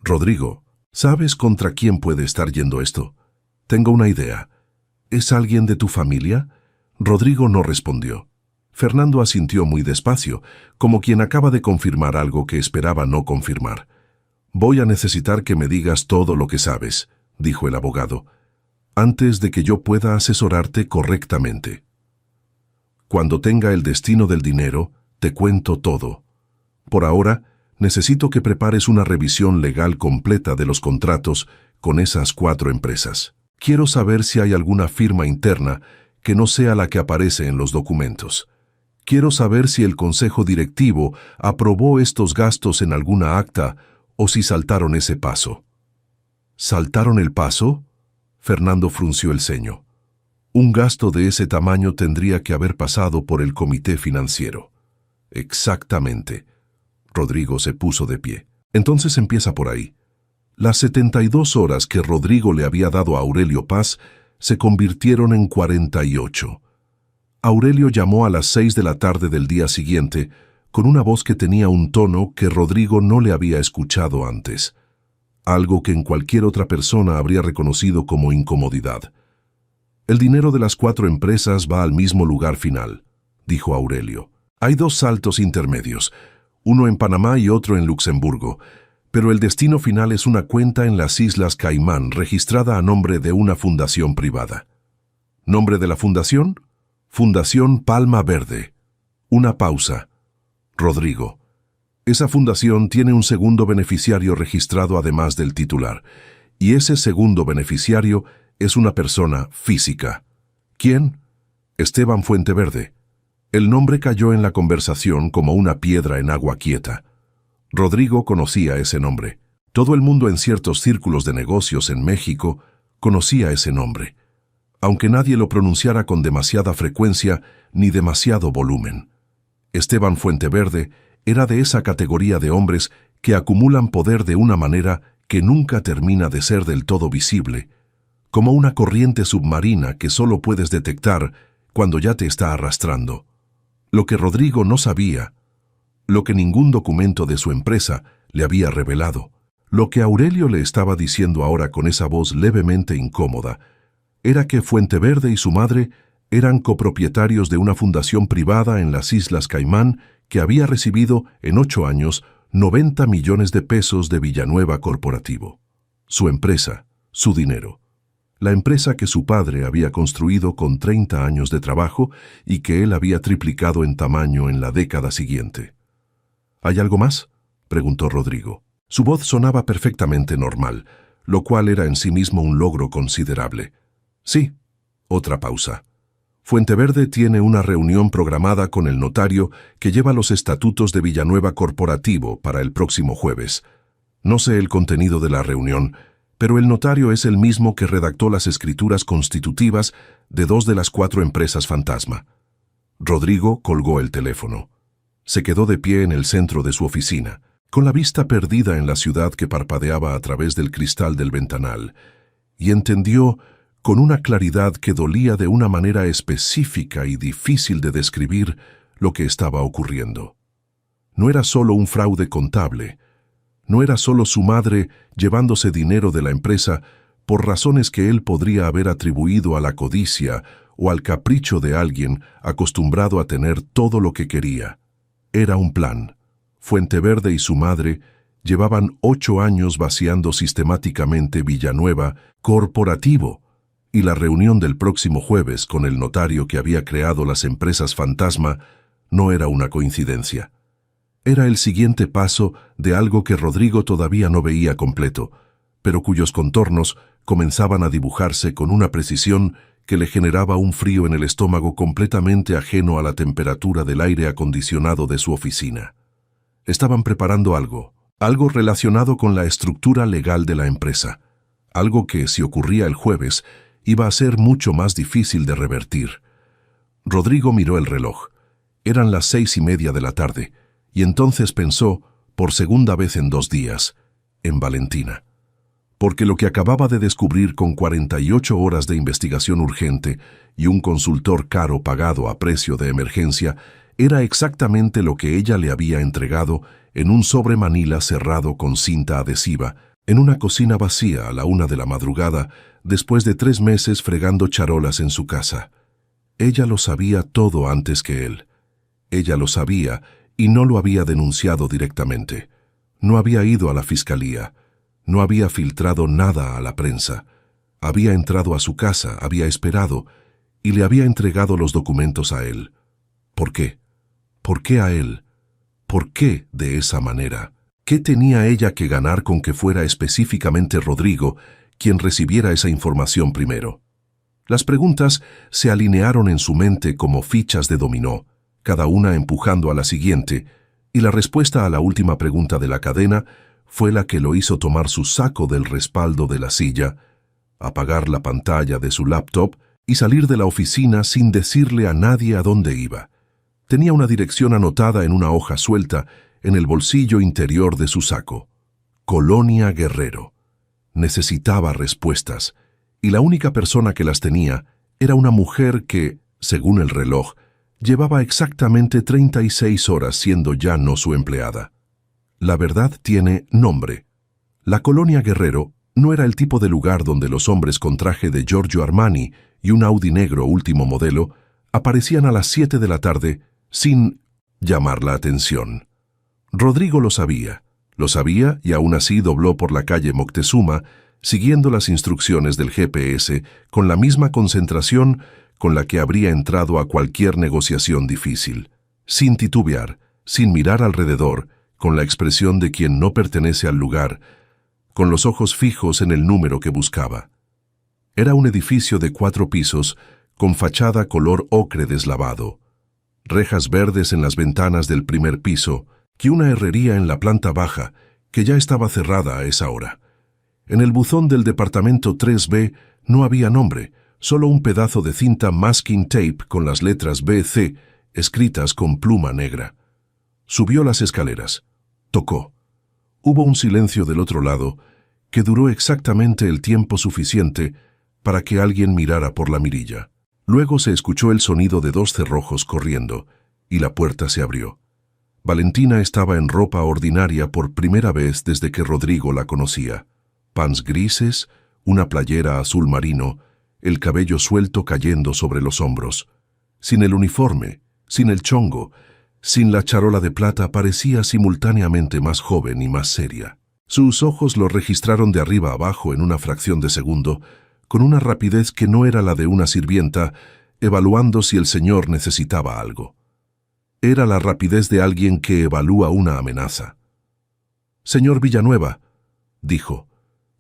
Rodrigo, ¿sabes contra quién puede estar yendo esto? Tengo una idea. ¿Es alguien de tu familia? Rodrigo no respondió. Fernando asintió muy despacio, como quien acaba de confirmar algo que esperaba no confirmar. Voy a necesitar que me digas todo lo que sabes, dijo el abogado, antes de que yo pueda asesorarte correctamente. Cuando tenga el destino del dinero, te cuento todo. Por ahora, necesito que prepares una revisión legal completa de los contratos con esas 4 empresas. Quiero saber si hay alguna firma interna que no sea la que aparece en los documentos. Quiero saber si el consejo directivo aprobó estos gastos en alguna acta o si saltaron ese paso. ¿Saltaron el paso? Fernando frunció el ceño. Un gasto de ese tamaño tendría que haber pasado por el comité financiero. Exactamente. Rodrigo se puso de pie. Entonces empieza por ahí. Las 72 horas que Rodrigo le había dado a Aurelio Paz se convirtieron en 48. Aurelio llamó a las 6 de la tarde del día siguiente con una voz que tenía un tono que Rodrigo no le había escuchado antes. Algo que en cualquier otra persona habría reconocido como incomodidad. El dinero de las 4 empresas va al mismo lugar final, dijo Aurelio. Hay 2 saltos intermedios, uno en Panamá y otro en Luxemburgo, pero el destino final es una cuenta en las Islas Caimán registrada a nombre de una fundación privada. ¿Nombre de la fundación? Fundación Palma Verde. Una pausa. Rodrigo. Esa fundación tiene un segundo beneficiario registrado además del titular, y ese segundo beneficiario es una persona física. ¿Quién? Esteban Fuenteverde. El nombre cayó en la conversación como una piedra en agua quieta. Rodrigo conocía ese nombre. Todo el mundo en ciertos círculos de negocios en México conocía ese nombre, aunque nadie lo pronunciara con demasiada frecuencia ni demasiado volumen. Esteban Fuenteverde era de esa categoría de hombres que acumulan poder de una manera que nunca termina de ser del todo visible, como una corriente submarina que solo puedes detectar cuando ya te está arrastrando. Lo que Rodrigo no sabía, lo que ningún documento de su empresa le había revelado, lo que Aurelio le estaba diciendo ahora con esa voz levemente incómoda, era que Fuenteverde y su madre eran copropietarios de una fundación privada en las Islas Caimán que había recibido en 8 años 90 millones de pesos de Villanueva Corporativo. Su empresa, su dinero. La empresa que su padre había construido con 30 años de trabajo y que él había triplicado en tamaño en la década siguiente. ¿Hay algo más?, preguntó Rodrigo. Su voz sonaba perfectamente normal, lo cual era en sí mismo un logro considerable. Sí. Otra pausa. Fuenteverde tiene una reunión programada con el notario que lleva los estatutos de Villanueva Corporativo para el próximo jueves. No sé el contenido de la reunión, pero el notario es el mismo que redactó las escrituras constitutivas de 2 de las 4 empresas fantasma. Rodrigo colgó el teléfono. Se quedó de pie en el centro de su oficina, con la vista perdida en la ciudad que parpadeaba a través del cristal del ventanal, y entendió con una claridad que dolía de una manera específica y difícil de describir lo que estaba ocurriendo. No era solo un fraude contable, no era solo su madre llevándose dinero de la empresa por razones que él podría haber atribuido a la codicia o al capricho de alguien acostumbrado a tener todo lo que quería. Era un plan. Fuenteverde y su madre llevaban 8 años vaciando sistemáticamente Villanueva corporativo, y la reunión del próximo jueves con el notario que había creado las empresas fantasma no era una coincidencia. Era el siguiente paso de algo que Rodrigo todavía no veía completo, pero cuyos contornos comenzaban a dibujarse con una precisión que le generaba un frío en el estómago completamente ajeno a la temperatura del aire acondicionado de su oficina. Estaban preparando algo relacionado con la estructura legal de la empresa, algo que, si ocurría el jueves, iba a ser mucho más difícil de revertir. Rodrigo miró el reloj. Eran las 6:30 de la tarde, y entonces pensó, por segunda vez en 2 días, en Valentina. Porque lo que acababa de descubrir con 48 horas de investigación urgente y un consultor caro pagado a precio de emergencia era exactamente lo que ella le había entregado en un sobre manila cerrado con cinta adhesiva, en una cocina vacía a la 1 de la madrugada, después de 3 meses fregando charolas en su casa. Ella lo sabía todo antes que él. Ella lo sabía y no lo había denunciado directamente. No había ido a la fiscalía. No había filtrado nada a la prensa. Había entrado a su casa, había esperado, y le había entregado los documentos a él. ¿Por qué? ¿Por qué a él? ¿Por qué de esa manera? ¿Qué tenía ella que ganar con que fuera específicamente Rodrigo quien recibiera esa información primero? Las preguntas se alinearon en su mente como fichas de dominó, cada una empujando a la siguiente, y la respuesta a la última pregunta de la cadena fue la que lo hizo tomar su saco del respaldo de la silla, apagar la pantalla de su laptop y salir de la oficina sin decirle a nadie a dónde iba. Tenía una dirección anotada en una hoja suelta en el bolsillo interior de su saco. Colonia Guerrero. Necesitaba respuestas, y la única persona que las tenía era una mujer que, según el reloj, llevaba exactamente 36 horas siendo ya no su empleada. La verdad tiene nombre. La Colonia Guerrero no era el tipo de lugar donde los hombres con traje de Giorgio Armani y un Audi negro último modelo aparecían a las 7 de la tarde sin llamar la atención. Rodrigo lo sabía y aún así dobló por la calle Moctezuma, siguiendo las instrucciones del GPS con la misma concentración con la que habría entrado a cualquier negociación difícil, sin titubear, sin mirar alrededor, con la expresión de quien no pertenece al lugar, con los ojos fijos en el número que buscaba. Era un edificio de 4 pisos, con fachada color ocre deslavado, rejas verdes en las ventanas del primer piso, y una herrería en la planta baja, que ya estaba cerrada a esa hora. En el buzón del departamento 3B no había nombre, solo un pedazo de cinta masking tape con las letras BC escritas con pluma negra. Subió las escaleras. Tocó. Hubo un silencio del otro lado que duró exactamente el tiempo suficiente para que alguien mirara por la mirilla. Luego se escuchó el sonido de 2 cerrojos corriendo, y la puerta se abrió. Valentina estaba en ropa ordinaria por primera vez desde que Rodrigo la conocía. Pants grises, una playera azul marino, el cabello suelto cayendo sobre los hombros. Sin el uniforme, sin el chongo, sin la charola de plata, parecía simultáneamente más joven y más seria. Sus ojos lo registraron de arriba a abajo en una fracción de segundo, con una rapidez que no era la de una sirvienta, evaluando si el señor necesitaba algo. Era la rapidez de alguien que evalúa una amenaza. «Señor Villanueva», dijo,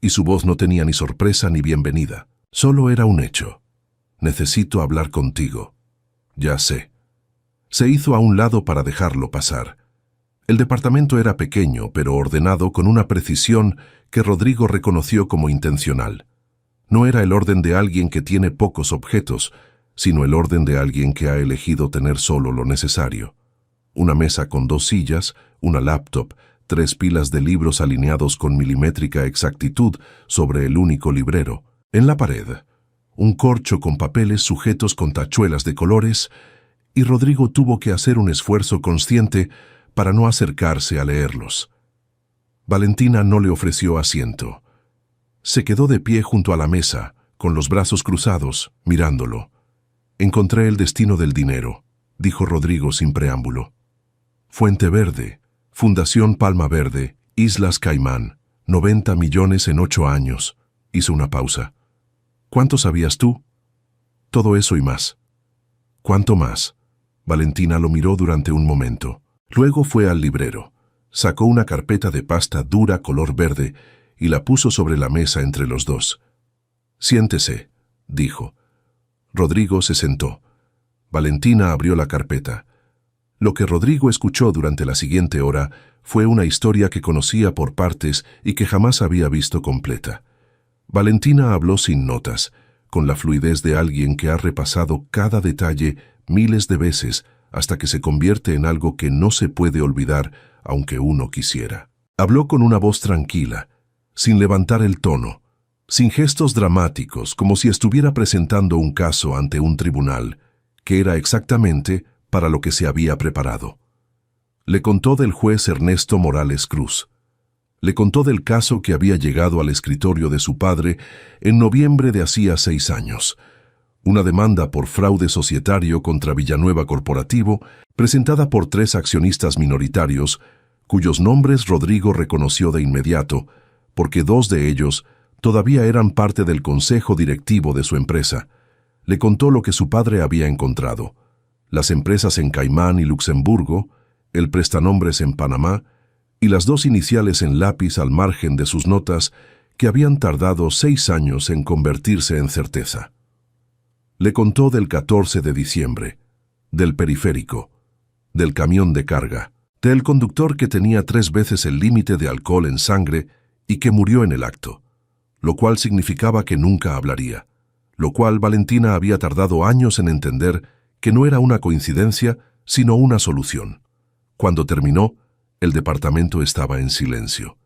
y su voz no tenía ni sorpresa ni bienvenida. Solo era un hecho. «Necesito hablar contigo». «Ya sé». Se hizo a un lado para dejarlo pasar. El departamento era pequeño, pero ordenado con una precisión que Rodrigo reconoció como intencional. No era el orden de alguien que tiene pocos objetos, sino el orden de alguien que ha elegido tener solo lo necesario. Una mesa con 2 sillas, una laptop, 3 pilas de libros alineados con milimétrica exactitud sobre el único librero. En la pared, un corcho con papeles sujetos con tachuelas de colores, y Rodrigo tuvo que hacer un esfuerzo consciente para no acercarse a leerlos. Valentina no le ofreció asiento. Se quedó de pie junto a la mesa, con los brazos cruzados, mirándolo. «Encontré el destino del dinero», dijo Rodrigo sin preámbulo. «Fuente Verde, Fundación Palma Verde, Islas Caimán, 90 millones en 8 años», hizo una pausa. «¿Cuánto sabías tú?» «Todo eso y más». «¿Cuánto más?» Valentina lo miró durante un momento. Luego fue al librero. Sacó una carpeta de pasta dura color verde y la puso sobre la mesa entre los dos. «Siéntese», dijo. Rodrigo se sentó. Valentina abrió la carpeta. Lo que Rodrigo escuchó durante la siguiente hora fue una historia que conocía por partes y que jamás había visto completa. Valentina habló sin notas, con la fluidez de alguien que ha repasado cada detalle miles de veces hasta que se convierte en algo que no se puede olvidar aunque uno quisiera. Habló con una voz tranquila, sin levantar el tono, sin gestos dramáticos, como si estuviera presentando un caso ante un tribunal, que era exactamente para lo que se había preparado. Le contó del juez Ernesto Morales Cruz. Le contó del caso que había llegado al escritorio de su padre en noviembre de hacía 6 años. Una demanda por fraude societario contra Villanueva Corporativo, presentada por 3 accionistas minoritarios, cuyos nombres Rodrigo reconoció de inmediato, porque 2 de ellos todavía eran parte del consejo directivo de su empresa. Le contó lo que su padre había encontrado: las empresas en Caimán y Luxemburgo, el prestanombres en Panamá y las 2 iniciales en lápiz al margen de sus notas que habían tardado 6 años en convertirse en certeza. Le contó del 14 de diciembre, del periférico, del camión de carga, del conductor que tenía 3 veces el límite de alcohol en sangre y que murió en el acto, lo cual significaba que nunca hablaría, lo cual Valentina había tardado años en entender que no era una coincidencia, sino una solución. Cuando terminó, el departamento estaba en silencio.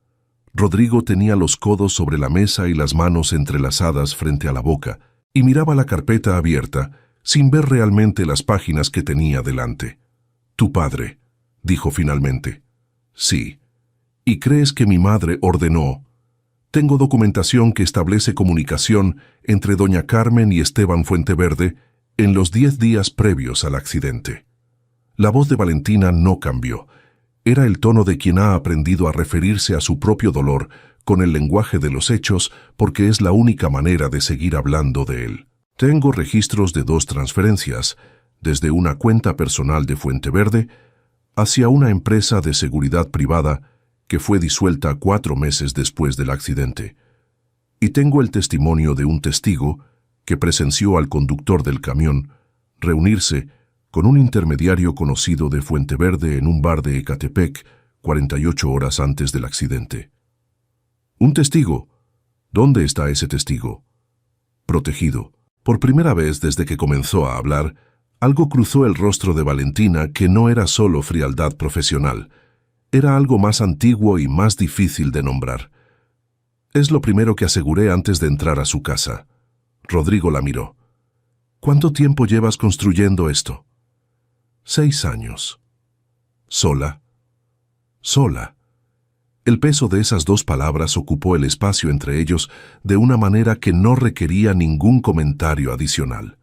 Rodrigo tenía los codos sobre la mesa y las manos entrelazadas frente a la boca, y miraba la carpeta abierta, sin ver realmente las páginas que tenía delante. «Tu padre», dijo finalmente. «Sí. ¿Y crees que mi madre ordenó? Tengo documentación que establece comunicación entre doña Carmen y Esteban Fuenteverde en los 10 días previos al accidente». La voz de Valentina no cambió. Era el tono de quien ha aprendido a referirse a su propio dolor con el lenguaje de los hechos porque es la única manera de seguir hablando de él. «Tengo registros de 2 transferencias, desde una cuenta personal de Fuenteverde hacia una empresa de seguridad privada que fue disuelta 4 meses después del accidente. Y tengo el testimonio de un testigo que presenció al conductor del camión reunirse con un intermediario conocido de Fuenteverde en un bar de Ecatepec 48 horas antes del accidente». «¿Un testigo? ¿Dónde está ese testigo?» «Protegido». Por primera vez desde que comenzó a hablar, algo cruzó el rostro de Valentina que no era solo frialdad profesional. Era algo más antiguo y más difícil de nombrar. «Es lo primero que aseguré antes de entrar a su casa». Rodrigo la miró. «¿Cuánto tiempo llevas construyendo esto?» 6 años. «¿Sola?» «Sola». El peso de esas 2 palabras ocupó el espacio entre ellos de una manera que no requería ningún comentario adicional.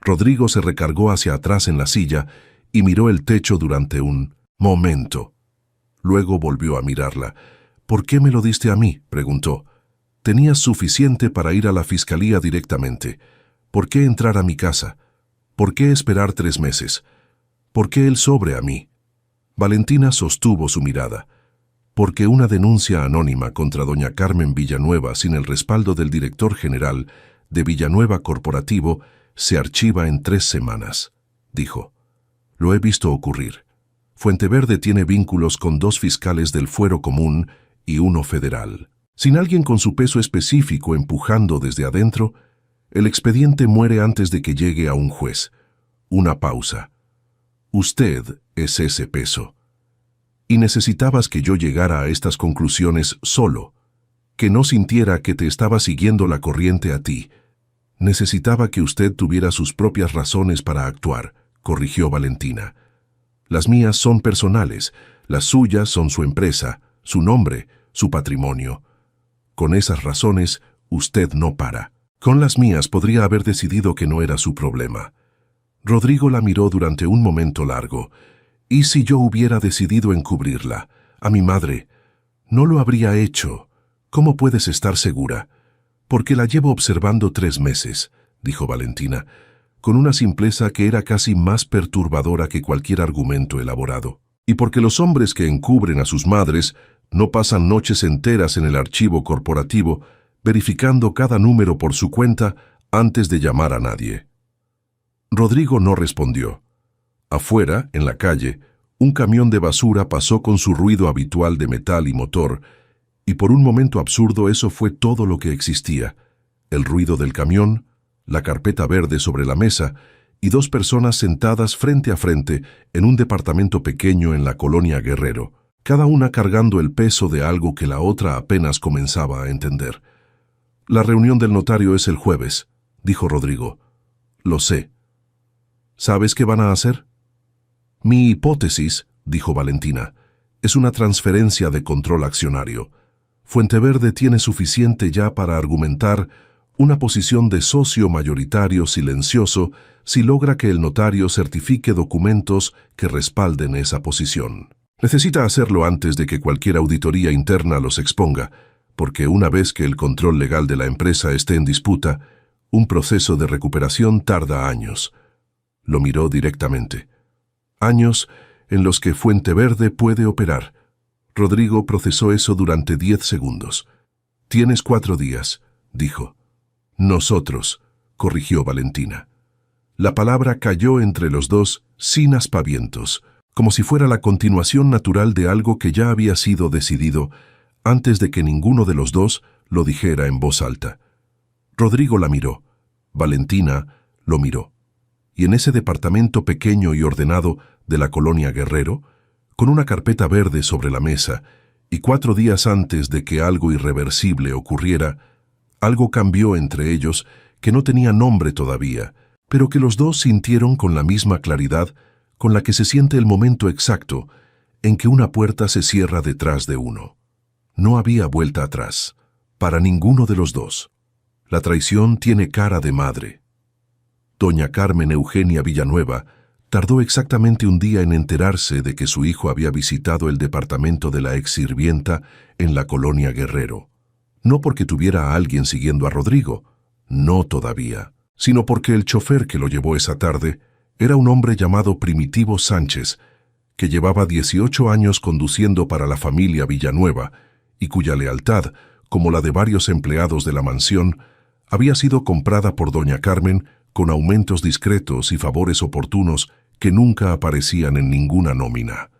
Rodrigo se recargó hacia atrás en la silla y miró el techo durante un momento. Luego volvió a mirarla. «¿Por qué me lo diste a mí?», preguntó. «Tenías suficiente para ir a la fiscalía directamente. ¿Por qué entrar a mi casa? ¿Por qué esperar 3 meses? ¿Por qué el sobre a mí?» Valentina sostuvo su mirada. «Porque una denuncia anónima contra doña Carmen Villanueva sin el respaldo del director general de Villanueva Corporativo se archiva en 3 semanas», dijo. «Lo he visto ocurrir. Fuenteverde tiene vínculos con 2 fiscales del fuero común y uno federal. Sin alguien con su peso específico empujando desde adentro, El expediente muere antes de que llegue a un juez. Una pausa. Usted es ese peso. Y necesitabas que yo llegara a estas conclusiones solo, que no sintiera que te estaba siguiendo la corriente a ti. Necesitaba que usted tuviera sus propias razones para actuar, corrigió Valentina. Las mías son personales, las suyas son su empresa, su nombre, su patrimonio. Con esas razones, usted no para. Con las mías podría haber decidido que no era su problema. Rodrigo la miró durante un momento largo. ¿Y si yo hubiera decidido encubrirla? A mi madre. No lo habría hecho. ¿Cómo puedes estar segura? Porque la llevo observando 3 meses, dijo Valentina, con una simpleza que era casi más perturbadora que cualquier argumento elaborado. Y porque los hombres que encubren a sus madres no pasan noches enteras en el archivo corporativo verificando cada número por su cuenta antes de llamar a nadie. Rodrigo no respondió. Afuera, en la calle, un camión de basura pasó con su ruido habitual de metal y motor, y por un momento absurdo eso fue todo lo que existía: el ruido del camión, la carpeta verde sobre la mesa y 2 personas sentadas frente a frente en un departamento pequeño en la colonia Guerrero, cada una cargando el peso de algo que la otra apenas comenzaba a entender. La reunión del notario es el jueves, dijo Rodrigo. Lo sé. ¿Sabes qué van a hacer? Mi hipótesis, dijo Valentina, es una transferencia de control accionario. Fuenteverde tiene suficiente ya para argumentar una posición de socio mayoritario silencioso si logra que el notario certifique documentos que respalden esa posición. Necesita hacerlo antes de que cualquier auditoría interna los exponga, porque una vez que el control legal de la empresa esté en disputa, un proceso de recuperación tarda años. Lo miró directamente. Años en los que Fuenteverde puede operar. Rodrigo procesó eso durante 10 segundos. «Tienes 4 días», dijo. «Nosotros», corrigió Valentina. La palabra cayó entre los dos sin aspavientos, como si fuera la continuación natural de algo que ya había sido decidido antes de que ninguno de los dos lo dijera en voz alta. Rodrigo la miró. Valentina lo miró. Y en ese departamento pequeño y ordenado de la colonia Guerrero, con una carpeta verde sobre la mesa, y 4 días antes de que algo irreversible ocurriera, algo cambió entre ellos que no tenía nombre todavía, pero que los dos sintieron con la misma claridad con la que se siente el momento exacto en que una puerta se cierra detrás de uno. No había vuelta atrás, para ninguno de los dos. La traición tiene cara de madre. Doña Carmen Eugenia Villanueva tardó exactamente un día en enterarse de que su hijo había visitado el departamento de la ex-sirvienta en la colonia Guerrero. No porque tuviera a alguien siguiendo a Rodrigo, no todavía, sino porque el chofer que lo llevó esa tarde era un hombre llamado Primitivo Sánchez, que llevaba 18 años conduciendo para la familia Villanueva y cuya lealtad, como la de varios empleados de la mansión, había sido comprada por doña Carmen con aumentos discretos y favores oportunos que nunca aparecían en ninguna nómina.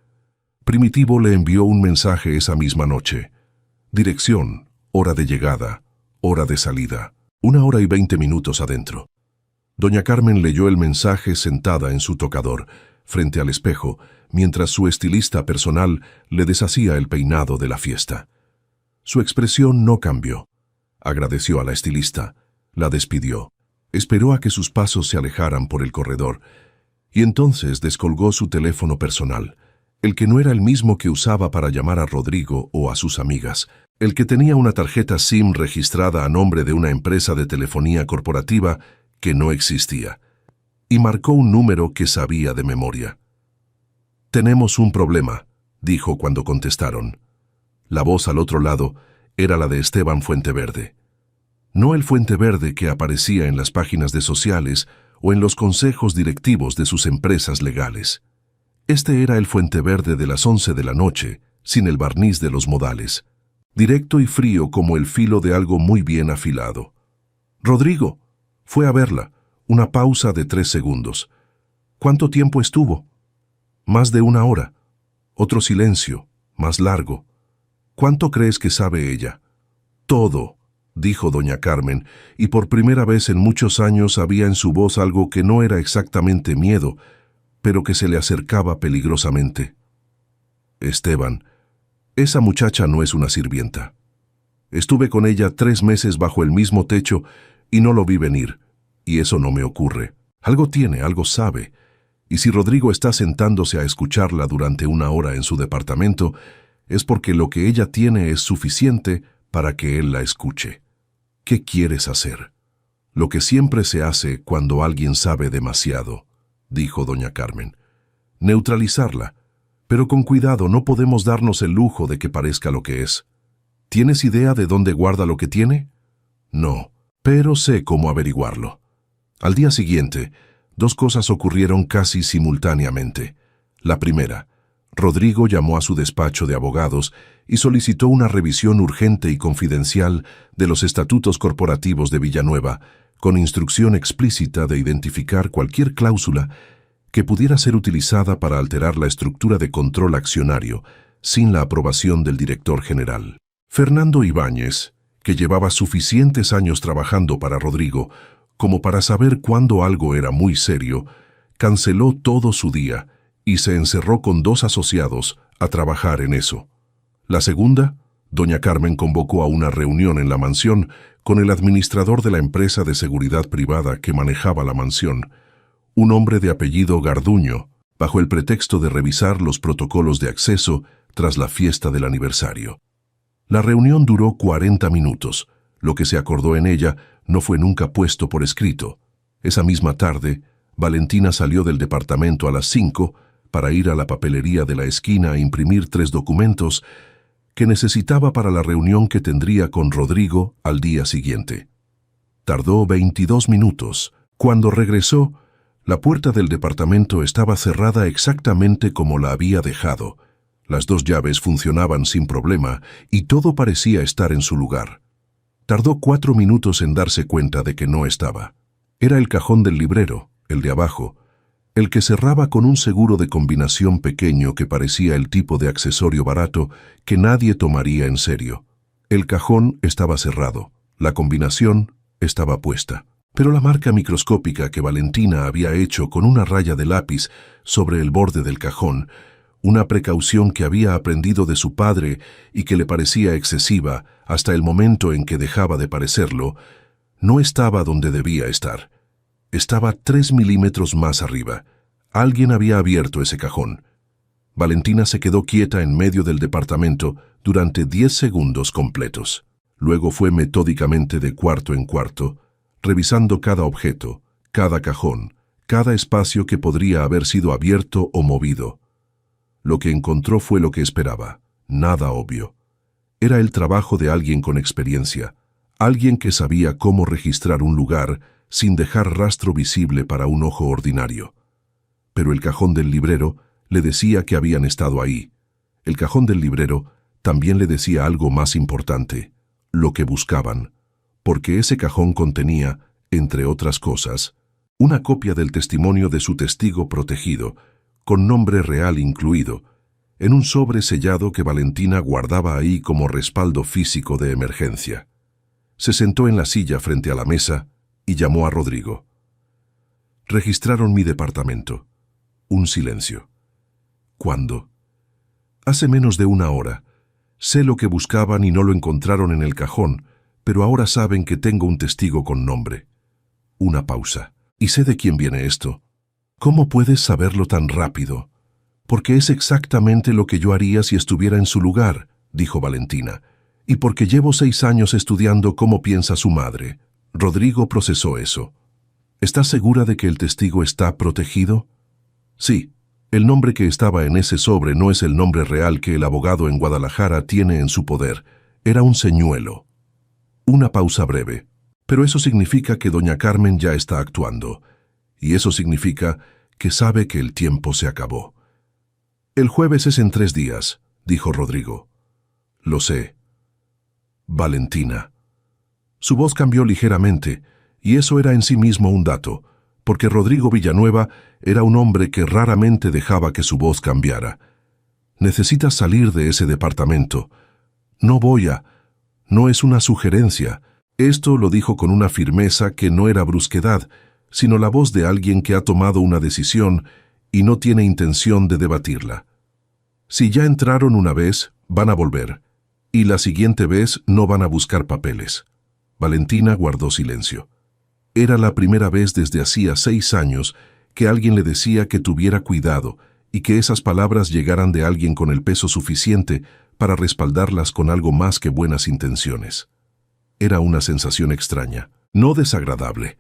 Primitivo le envió un mensaje esa misma noche. Dirección, hora de llegada, hora de salida, 1 hora y 20 minutos adentro. Doña Carmen leyó el mensaje sentada en su tocador, frente al espejo, mientras su estilista personal le deshacía el peinado de la fiesta. Su expresión no cambió. Agradeció a la estilista, la despidió, esperó a que sus pasos se alejaran por el corredor, y entonces descolgó su teléfono personal, el que no era el mismo que usaba para llamar a Rodrigo o a sus amigas, el que tenía una tarjeta SIM registrada a nombre de una empresa de telefonía corporativa que no existía, y marcó un número que sabía de memoria. «Tenemos un problema», dijo cuando contestaron. La voz al otro lado era la de Esteban Fuenteverde. No el Fuenteverde que aparecía en las páginas de sociales o en los consejos directivos de sus empresas legales. Este era el Fuenteverde de las 11 de la noche, sin el barniz de los modales, directo y frío como el filo de algo muy bien afilado. «Rodrigo», fue a verla, una pausa de 3 segundos. «¿Cuánto tiempo estuvo?» «Más de 1 hora». Otro silencio, más largo. «¿Cuánto crees que sabe ella?» «Todo», dijo doña Carmen, y por primera vez en muchos años había en su voz algo que no era exactamente miedo, pero que se le acercaba peligrosamente. Esteban, esa muchacha no es una sirvienta. Estuve con ella 3 meses bajo el mismo techo y no lo vi venir, y eso no me ocurre. Algo tiene, algo sabe, y si Rodrigo está sentándose a escucharla durante 1 hora en su departamento, es porque lo que ella tiene es suficiente para que él la escuche. ¿Qué quieres hacer? Lo que siempre se hace cuando alguien sabe demasiado, dijo doña Carmen. Neutralizarla. Pero con cuidado, no podemos darnos el lujo de que parezca lo que es. ¿Tienes idea de dónde guarda lo que tiene? No, pero sé cómo averiguarlo. Al día siguiente, 2 cosas ocurrieron casi simultáneamente. La primera, Rodrigo llamó a su despacho de abogados y solicitó una revisión urgente y confidencial de los estatutos corporativos de Villanueva, con instrucción explícita de identificar cualquier cláusula que pudiera ser utilizada para alterar la estructura de control accionario sin la aprobación del director general. Fernando Ibáñez, que llevaba suficientes años trabajando para Rodrigo como para saber cuándo algo era muy serio, canceló todo su día y se encerró con 2 asociados a trabajar en eso. La segunda, doña Carmen convocó a una reunión en la mansión con el administrador de la empresa de seguridad privada que manejaba la mansión, un hombre de apellido Garduño, bajo el pretexto de revisar los protocolos de acceso tras la fiesta del aniversario. La reunión duró 40 minutos. Lo que se acordó en ella no fue nunca puesto por escrito. Esa misma tarde, Valentina salió del departamento a las 5 para ir a la papelería de la esquina a imprimir 3 documentos que necesitaba para la reunión que tendría con Rodrigo al día siguiente. Tardó 22 minutos. Cuando regresó, la puerta del departamento estaba cerrada exactamente como la había dejado. Las 2 llaves funcionaban sin problema y todo parecía estar en su lugar. Tardó 4 minutos en darse cuenta de que no estaba. Era el cajón del librero, el de abajo, el que cerraba con un seguro de combinación pequeño que parecía el tipo de accesorio barato que nadie tomaría en serio. El cajón estaba cerrado, la combinación estaba puesta. Pero la marca microscópica que Valentina había hecho con una raya de lápiz sobre el borde del cajón, una precaución que había aprendido de su padre y que le parecía excesiva hasta el momento en que dejaba de parecerlo, no estaba donde debía estar. Estaba 3 milímetros más arriba. Alguien había abierto ese cajón. Valentina se quedó quieta en medio del departamento durante 10 segundos completos. Luego fue metódicamente de cuarto en cuarto, revisando cada objeto, cada cajón, cada espacio que podría haber sido abierto o movido. Lo que encontró fue lo que esperaba, nada obvio. Era el trabajo de alguien con experiencia, alguien que sabía cómo registrar un lugar sin dejar rastro visible para un ojo ordinario. Pero el cajón del librero le decía que habían estado ahí. El cajón del librero también le decía algo más importante, lo que buscaban, porque ese cajón contenía, entre otras cosas, una copia del testimonio de su testigo protegido, con nombre real incluido, en un sobre sellado que Valentina guardaba ahí como respaldo físico de emergencia. Se sentó en la silla frente a la mesa y llamó a Rodrigo. Registraron mi departamento. Un silencio. ¿Cuándo? Hace menos de 1 hora. Sé lo que buscaban y no lo encontraron en el cajón, pero ahora saben que tengo un testigo con nombre. Una pausa. ¿Y sé de quién viene esto? ¿Cómo puedes saberlo tan rápido? Porque es exactamente lo que yo haría si estuviera en su lugar, dijo Valentina, y porque llevo 6 años estudiando cómo piensa su madre. Rodrigo procesó eso. ¿Estás segura de que el testigo está protegido? Sí. El nombre que estaba en ese sobre no es el nombre real que el abogado en Guadalajara tiene en su poder. Era un señuelo. Una pausa breve. Pero eso significa que doña Carmen ya está actuando. Y eso significa que sabe que el tiempo se acabó. El jueves es en 3 días, dijo Rodrigo. Lo sé. Valentina. Su voz cambió ligeramente, y eso era en sí mismo un dato, porque Rodrigo Villanueva era un hombre que raramente dejaba que su voz cambiara. Necesitas salir de ese departamento. No es una sugerencia. Esto lo dijo con una firmeza que no era brusquedad, sino la voz de alguien que ha tomado una decisión y no tiene intención de debatirla. Si ya entraron una vez, van a volver, y la siguiente vez no van a buscar papeles. Valentina guardó silencio. Era la primera vez desde hacía 6 años que alguien le decía que tuviera cuidado y que esas palabras llegaran de alguien con el peso suficiente para respaldarlas con algo más que buenas intenciones. Era una sensación extraña, no desagradable.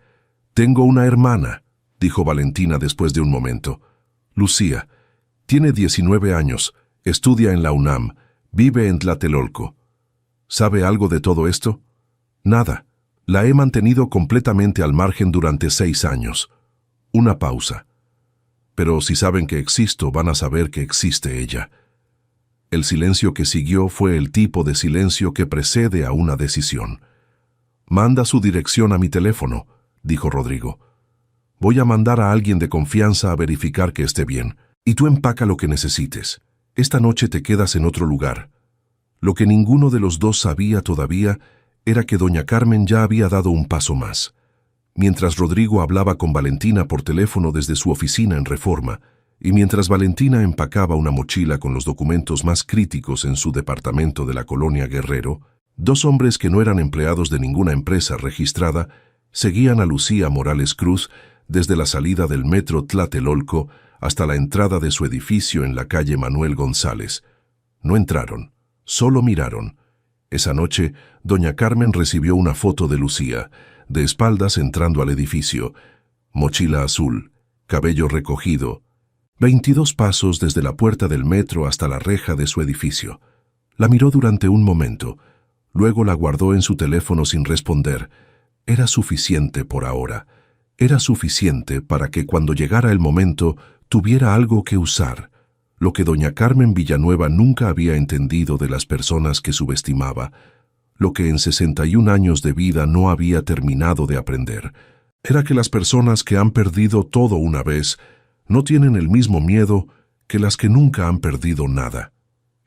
«Tengo una hermana», dijo Valentina después de un momento. «Lucía. Tiene 19 años, estudia en la UNAM, vive en Tlatelolco. ¿Sabe algo de todo esto?» «Nada. La he mantenido completamente al margen durante 6 años». Una pausa. «Pero si saben que existo, van a saber que existe ella». El silencio que siguió fue el tipo de silencio que precede a una decisión. «Manda su dirección a mi teléfono», dijo Rodrigo. «Voy a mandar a alguien de confianza a verificar que esté bien, y tú empaca lo que necesites. Esta noche te quedas en otro lugar». Lo que ninguno de los dos sabía todavía era que doña Carmen ya había dado un paso más. Mientras Rodrigo hablaba con Valentina por teléfono desde su oficina en Reforma, y mientras Valentina empacaba una mochila con los documentos más críticos en su departamento de la colonia Guerrero, 2 hombres que no eran empleados de ninguna empresa registrada seguían a Lucía Morales Cruz desde la salida del metro Tlatelolco hasta la entrada de su edificio en la calle Manuel González. No entraron, solo miraron. Esa noche, doña Carmen recibió una foto de Lucía, de espaldas entrando al edificio, mochila azul, cabello recogido, 22 pasos desde la puerta del metro hasta la reja de su edificio. La miró durante un momento, luego la guardó en su teléfono sin responder. Era suficiente por ahora. Era suficiente para que cuando llegara el momento tuviera algo que usar, lo que doña Carmen Villanueva nunca había entendido de las personas que subestimaba, lo que en 61 años de vida no había terminado de aprender. Era que las personas que han perdido todo una vez no tienen el mismo miedo que las que nunca han perdido nada.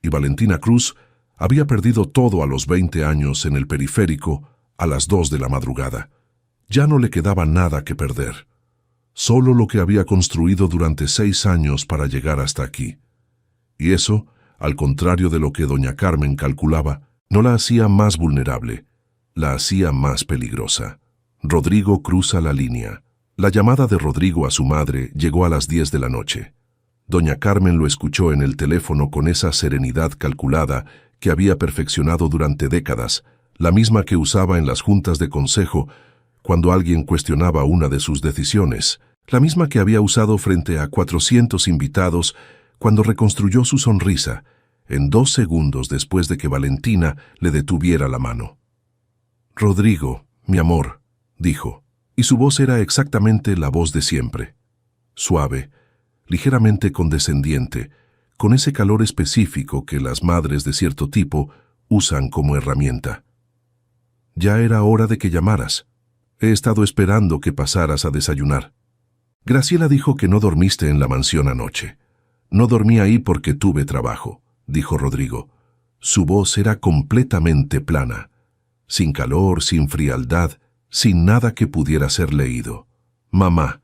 Y Valentina Cruz había perdido todo a los 20 años en el periférico a las 2 de la madrugada. Ya no le quedaba nada que perder. Solo lo que había construido durante 6 años para llegar hasta aquí. Y eso, al contrario de lo que doña Carmen calculaba, no la hacía más vulnerable, la hacía más peligrosa. Rodrigo cruza la línea. La llamada de Rodrigo a su madre llegó a las 10 de la noche. Doña Carmen lo escuchó en el teléfono con esa serenidad calculada que había perfeccionado durante décadas, la misma que usaba en las juntas de consejo cuando alguien cuestionaba una de sus decisiones, la misma que había usado frente a 400 invitados cuando reconstruyó su sonrisa en 2 segundos después de que Valentina le detuviera la mano. «Rodrigo, mi amor», dijo, y su voz era exactamente la voz de siempre. Suave, ligeramente condescendiente, con ese calor específico que las madres de cierto tipo usan como herramienta. «Ya era hora de que llamaras. He estado esperando que pasaras a desayunar. Graciela dijo que no dormiste en la mansión anoche. No dormí ahí porque tuve trabajo», dijo Rodrigo. Su voz era completamente plana, sin calor, sin frialdad, sin nada que pudiera ser leído. «Mamá,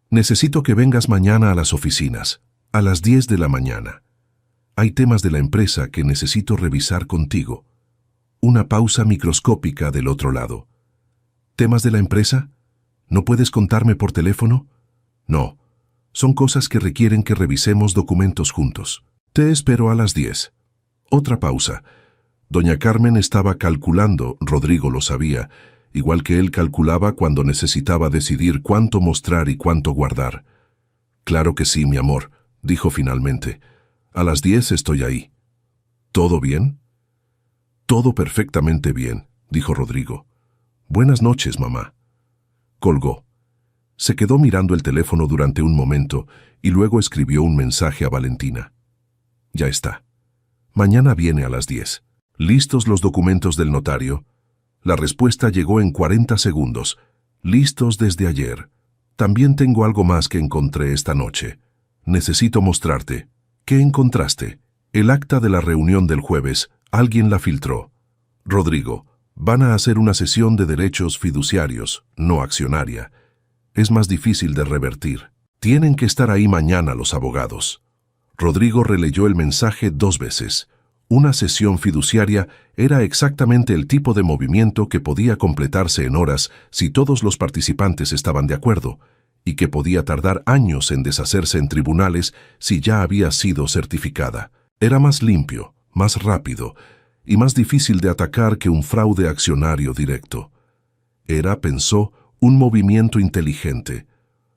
necesito que vengas mañana a las oficinas, a las 10 de la mañana. Hay temas de la empresa que necesito revisar contigo». Una pausa microscópica del otro lado. «¿Temas de la empresa? ¿No puedes contarme por teléfono?» «No. Son cosas que requieren que revisemos documentos juntos. Te espero a las 10. Otra pausa. Doña Carmen estaba calculando, Rodrigo lo sabía, igual que él calculaba cuando necesitaba decidir cuánto mostrar y cuánto guardar. «Claro que sí, mi amor», dijo finalmente. «A las 10 estoy ahí». «¿Todo bien?» «Todo perfectamente bien», dijo Rodrigo. «Buenas noches, mamá». Colgó. Se quedó mirando el teléfono durante un momento y luego escribió un mensaje a Valentina. «Ya está. Mañana viene a las 10. ¿Listos los documentos del notario?» La respuesta llegó en 40 segundos. «Listos desde ayer. También tengo algo más que encontré esta noche. Necesito mostrarte». «¿Qué encontraste?» «El acta de la reunión del jueves. Alguien la filtró». Rodrigo. Van a hacer una sesión de derechos fiduciarios, no accionaria. Es más difícil de revertir. Tienen que estar ahí mañana los abogados. Rodrigo releyó el mensaje 2 veces. Una sesión fiduciaria era exactamente el tipo de movimiento que podía completarse en horas si todos los participantes estaban de acuerdo, y que podía tardar años en deshacerse en tribunales si ya había sido certificada. Era más limpio, más rápido y más difícil de atacar que un fraude accionario directo. Era, pensó, un movimiento inteligente,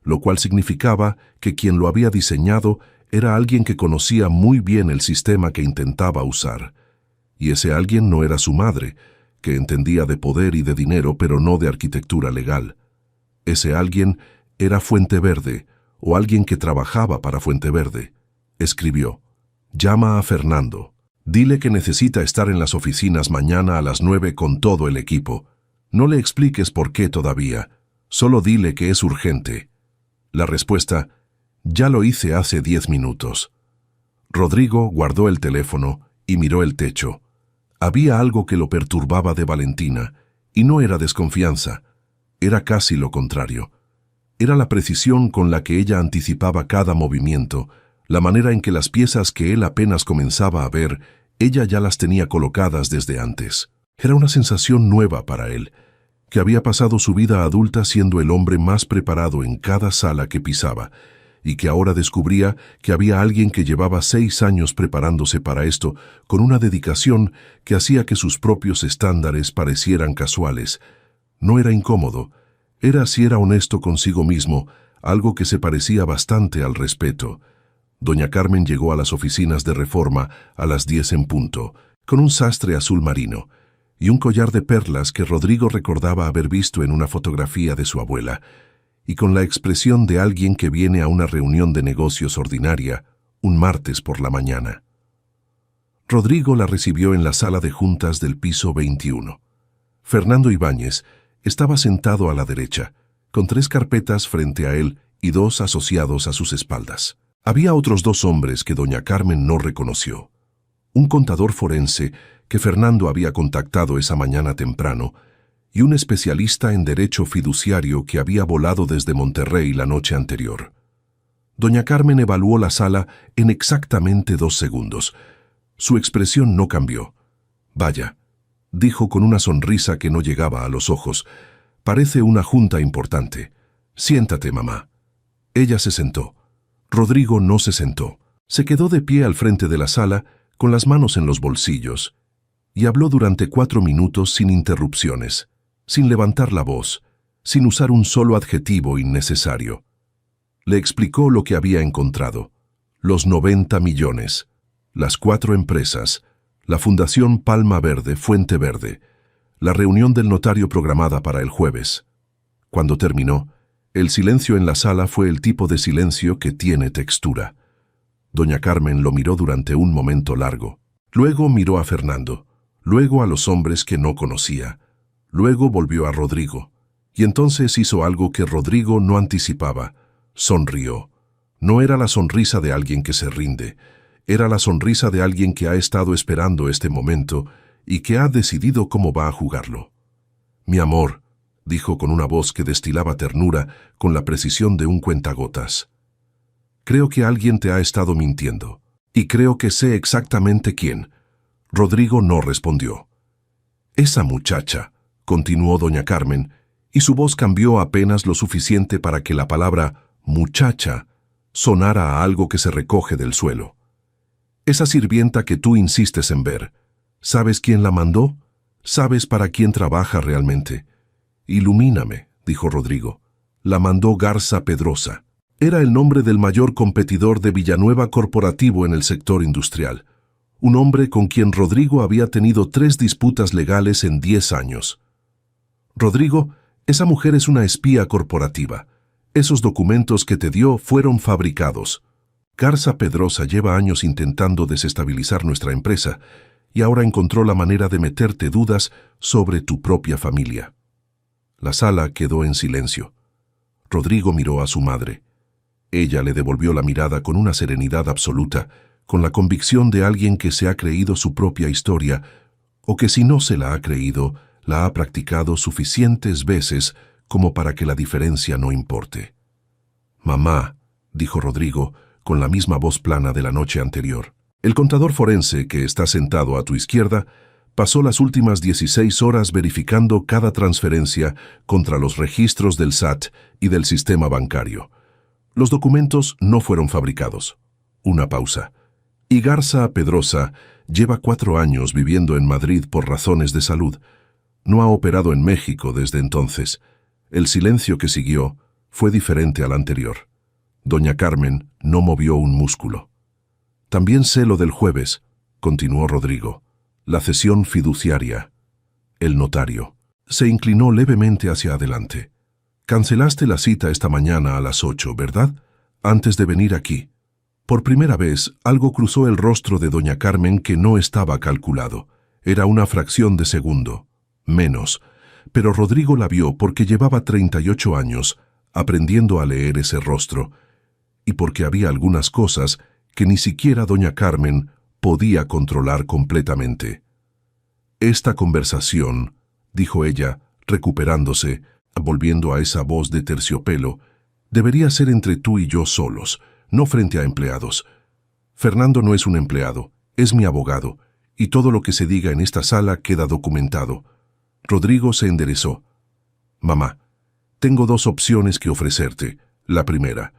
lo cual significaba que quien lo había diseñado era alguien que conocía muy bien el sistema que intentaba usar. Y ese alguien no era su madre, que entendía de poder y de dinero, pero no de arquitectura legal. Ese alguien era Fuente Verde, o alguien que trabajaba para Fuente Verde. Escribió: «Llama a Fernando. Dile que necesita estar en las oficinas mañana a las 9 con todo el equipo. No le expliques por qué todavía. Solo dile que es urgente». La respuesta: «Ya lo hice hace 10 minutos». Rodrigo guardó el teléfono y miró el techo. Había algo que lo perturbaba de Valentina, y no era desconfianza. Era casi lo contrario. Era la precisión con la que ella anticipaba cada movimiento, la manera en que las piezas que él apenas comenzaba a ver, ella ya las tenía colocadas desde antes. Era una sensación nueva para él, que había pasado su vida adulta siendo el hombre más preparado en cada sala que pisaba, y que ahora descubría que había alguien que llevaba 6 años preparándose para esto con una dedicación que hacía que sus propios estándares parecieran casuales. No era incómodo, si era honesto consigo mismo, algo que se parecía bastante al respeto. Doña Carmen llegó a las oficinas de Reforma a las 10 en punto, con un sastre azul marino y un collar de perlas que Rodrigo recordaba haber visto en una fotografía de su abuela, y con la expresión de alguien que viene a una reunión de negocios ordinaria, un martes por la mañana. Rodrigo la recibió en la sala de juntas del piso 21. Fernando Ibáñez estaba sentado a la derecha, con 3 carpetas frente a él y 2 asociados a sus espaldas. Había otros 2 hombres que doña Carmen no reconoció. Un contador forense que Fernando había contactado esa mañana temprano, y un especialista en derecho fiduciario que había volado desde Monterrey la noche anterior. Doña Carmen evaluó la sala en exactamente 2 segundos. Su expresión no cambió. «Vaya», dijo con una sonrisa que no llegaba a los ojos, «parece una junta importante. Siéntate, mamá». Ella se sentó. Rodrigo no se sentó. Se quedó de pie al frente de la sala, con las manos en los bolsillos, y habló durante 4 minutos sin interrupciones, sin levantar la voz, sin usar un solo adjetivo innecesario. Le explicó lo que había encontrado: los 90 millones, las 4 empresas, la Fundación Palma Verde, Fuente Verde, la reunión del notario programada para el jueves. Cuando terminó, el silencio en la sala fue el tipo de silencio que tiene textura. Doña Carmen lo miró durante un momento largo. Luego miró a Fernando, luego a los hombres que no conocía. Luego volvió a Rodrigo, y entonces hizo algo que Rodrigo no anticipaba. Sonrió. No era la sonrisa de alguien que se rinde, era la sonrisa de alguien que ha estado esperando este momento y que ha decidido cómo va a jugarlo. «Mi amor», dijo con una voz que destilaba ternura con la precisión de un cuentagotas. «Creo que alguien te ha estado mintiendo, y creo que sé exactamente quién». Rodrigo no respondió. «Esa muchacha», continuó doña Carmen, y su voz cambió apenas lo suficiente para que la palabra «muchacha» sonara a algo que se recoge del suelo. «Esa sirvienta que tú insistes en ver, ¿sabes quién la mandó? ¿Sabes para quién trabaja realmente?» «Ilumíname», dijo Rodrigo. «La mandó Garza Pedrosa». Era el nombre del mayor competidor de Villanueva Corporativo en el sector industrial. Un hombre con quien Rodrigo había tenido 3 disputas legales en 10 años. «Rodrigo, esa mujer es una espía corporativa. Esos documentos que te dio fueron fabricados. Garza Pedrosa lleva años intentando desestabilizar nuestra empresa y ahora encontró la manera de meterte dudas sobre tu propia familia». La sala quedó en silencio. Rodrigo miró a su madre. Ella le devolvió la mirada con una serenidad absoluta, con la convicción de alguien que se ha creído su propia historia, o que si no se la ha creído, La ha practicado suficientes veces como para que la diferencia no importe. «Mamá», dijo Rodrigo, con la misma voz plana de la noche anterior. El contador forense, que está sentado a tu izquierda, pasó las últimas 16 horas verificando cada transferencia contra los registros del SAT y del sistema bancario. Los documentos no fueron fabricados. Una pausa. Y Garza Pedrosa lleva 4 años viviendo en Madrid por razones de salud. No ha operado en México desde entonces. El silencio que siguió fue diferente al anterior. Doña Carmen no movió un músculo. También sé lo del jueves, continuó Rodrigo. La cesión fiduciaria. El notario. Se inclinó levemente hacia adelante. Cancelaste la cita esta mañana a las 8, ¿verdad? Antes de venir aquí. Por primera vez, algo cruzó el rostro de doña Carmen que no estaba calculado. Era una fracción de segundo. Menos. Pero Rodrigo la vio porque llevaba 38 años aprendiendo a leer ese rostro, y porque había algunas cosas que ni siquiera doña Carmen podía controlar completamente. Esta conversación, dijo ella, recuperándose, volviendo a esa voz de terciopelo, debería ser entre tú y yo solos, no frente a empleados. Fernando no es un empleado, es mi abogado, y todo lo que se diga en esta sala queda documentado. Rodrigo se enderezó. Mamá, tengo 2 opciones que ofrecerte. La primera,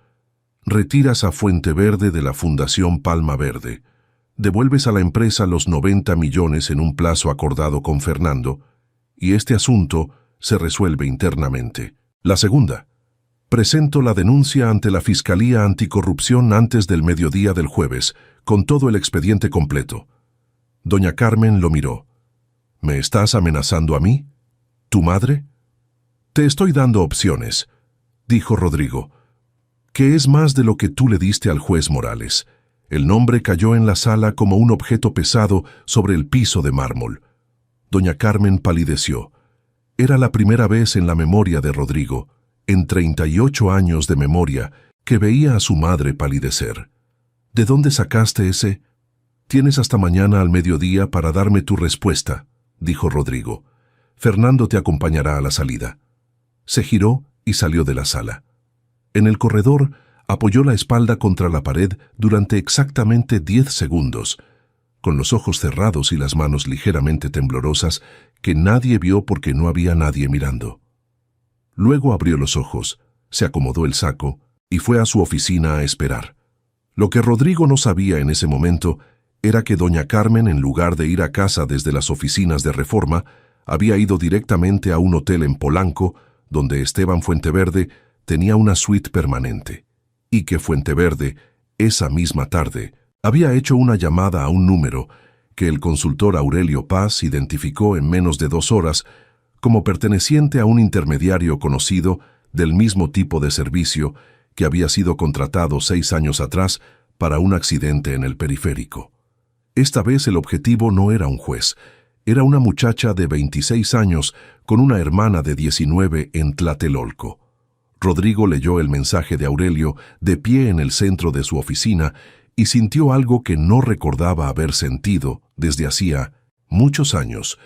retiras a Fuente Verde de la Fundación Palma Verde. Devuelves a la empresa los 90 millones en un plazo acordado con Fernando, y este asunto se resuelve internamente. La segunda, presento la denuncia ante la Fiscalía Anticorrupción antes del mediodía del jueves, con todo el expediente completo. Doña Carmen lo miró. ¿Me estás amenazando a mí? ¿Tu madre? Te estoy dando opciones, dijo Rodrigo, que es más de lo que tú le diste al juez Morales. El nombre cayó en la sala como un objeto pesado sobre el piso de mármol. Doña Carmen palideció. Era la primera vez en la memoria de Rodrigo, en 38 años de memoria, que veía a su madre palidecer. ¿De dónde sacaste ese? Tienes hasta mañana al mediodía para darme tu respuesta, dijo Rodrigo. Fernando te acompañará a la salida. Se giró y salió de la sala. En el corredor, apoyó la espalda contra la pared durante exactamente 10 segundos, con los ojos cerrados y las manos ligeramente temblorosas, que nadie vio porque no había nadie mirando. Luego abrió los ojos, se acomodó el saco y fue a su oficina a esperar. Lo que Rodrigo no sabía en ese momento era que doña Carmen, en lugar de ir a casa desde las oficinas de Reforma, había ido directamente a un hotel en Polanco, donde Esteban Fuenteverde tenía una suite permanente, y que Fuenteverde, esa misma tarde, había hecho una llamada a un número que el consultor Aurelio Paz identificó en menos de 2 horas como perteneciente a un intermediario conocido del mismo tipo de servicio que había sido contratado 6 años atrás para un accidente en el periférico. Esta vez el objetivo no era un juez, era una muchacha de 26 años con una hermana de 19 en Tlatelolco. Rodrigo leyó el mensaje de Aurelio de pie en el centro de su oficina y sintió algo que no recordaba haber sentido desde hacía muchos años,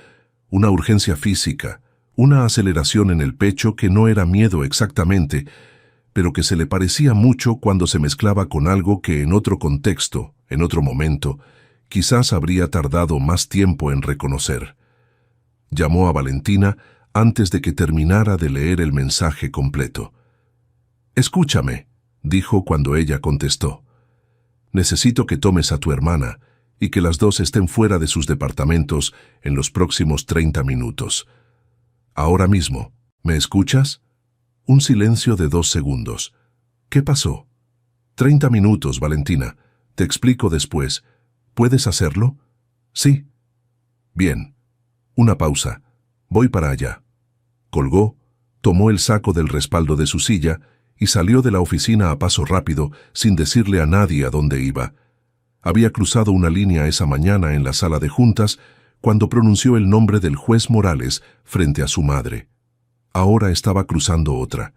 una urgencia física, una aceleración en el pecho que no era miedo exactamente, pero que se le parecía mucho cuando se mezclaba con algo que en otro contexto, en otro momento, quizás habría tardado más tiempo en reconocer. Llamó a Valentina antes de que terminara de leer el mensaje completo. «Escúchame», dijo cuando ella contestó. «Necesito que tomes a tu hermana y que las 2 estén fuera de sus departamentos en los próximos 30 minutos. Ahora mismo, ¿me escuchas?» Un silencio de 2 segundos. «¿Qué pasó?» 30 minutos, Valentina. Te explico después. ¿Puedes hacerlo?» «Sí». «Bien». Una pausa. «Voy para allá». Colgó, tomó el saco del respaldo de su silla y salió de la oficina a paso rápido, sin decirle a nadie a dónde iba. Había cruzado una línea esa mañana en la sala de juntas cuando pronunció el nombre del juez Morales frente a su madre. Ahora estaba cruzando otra,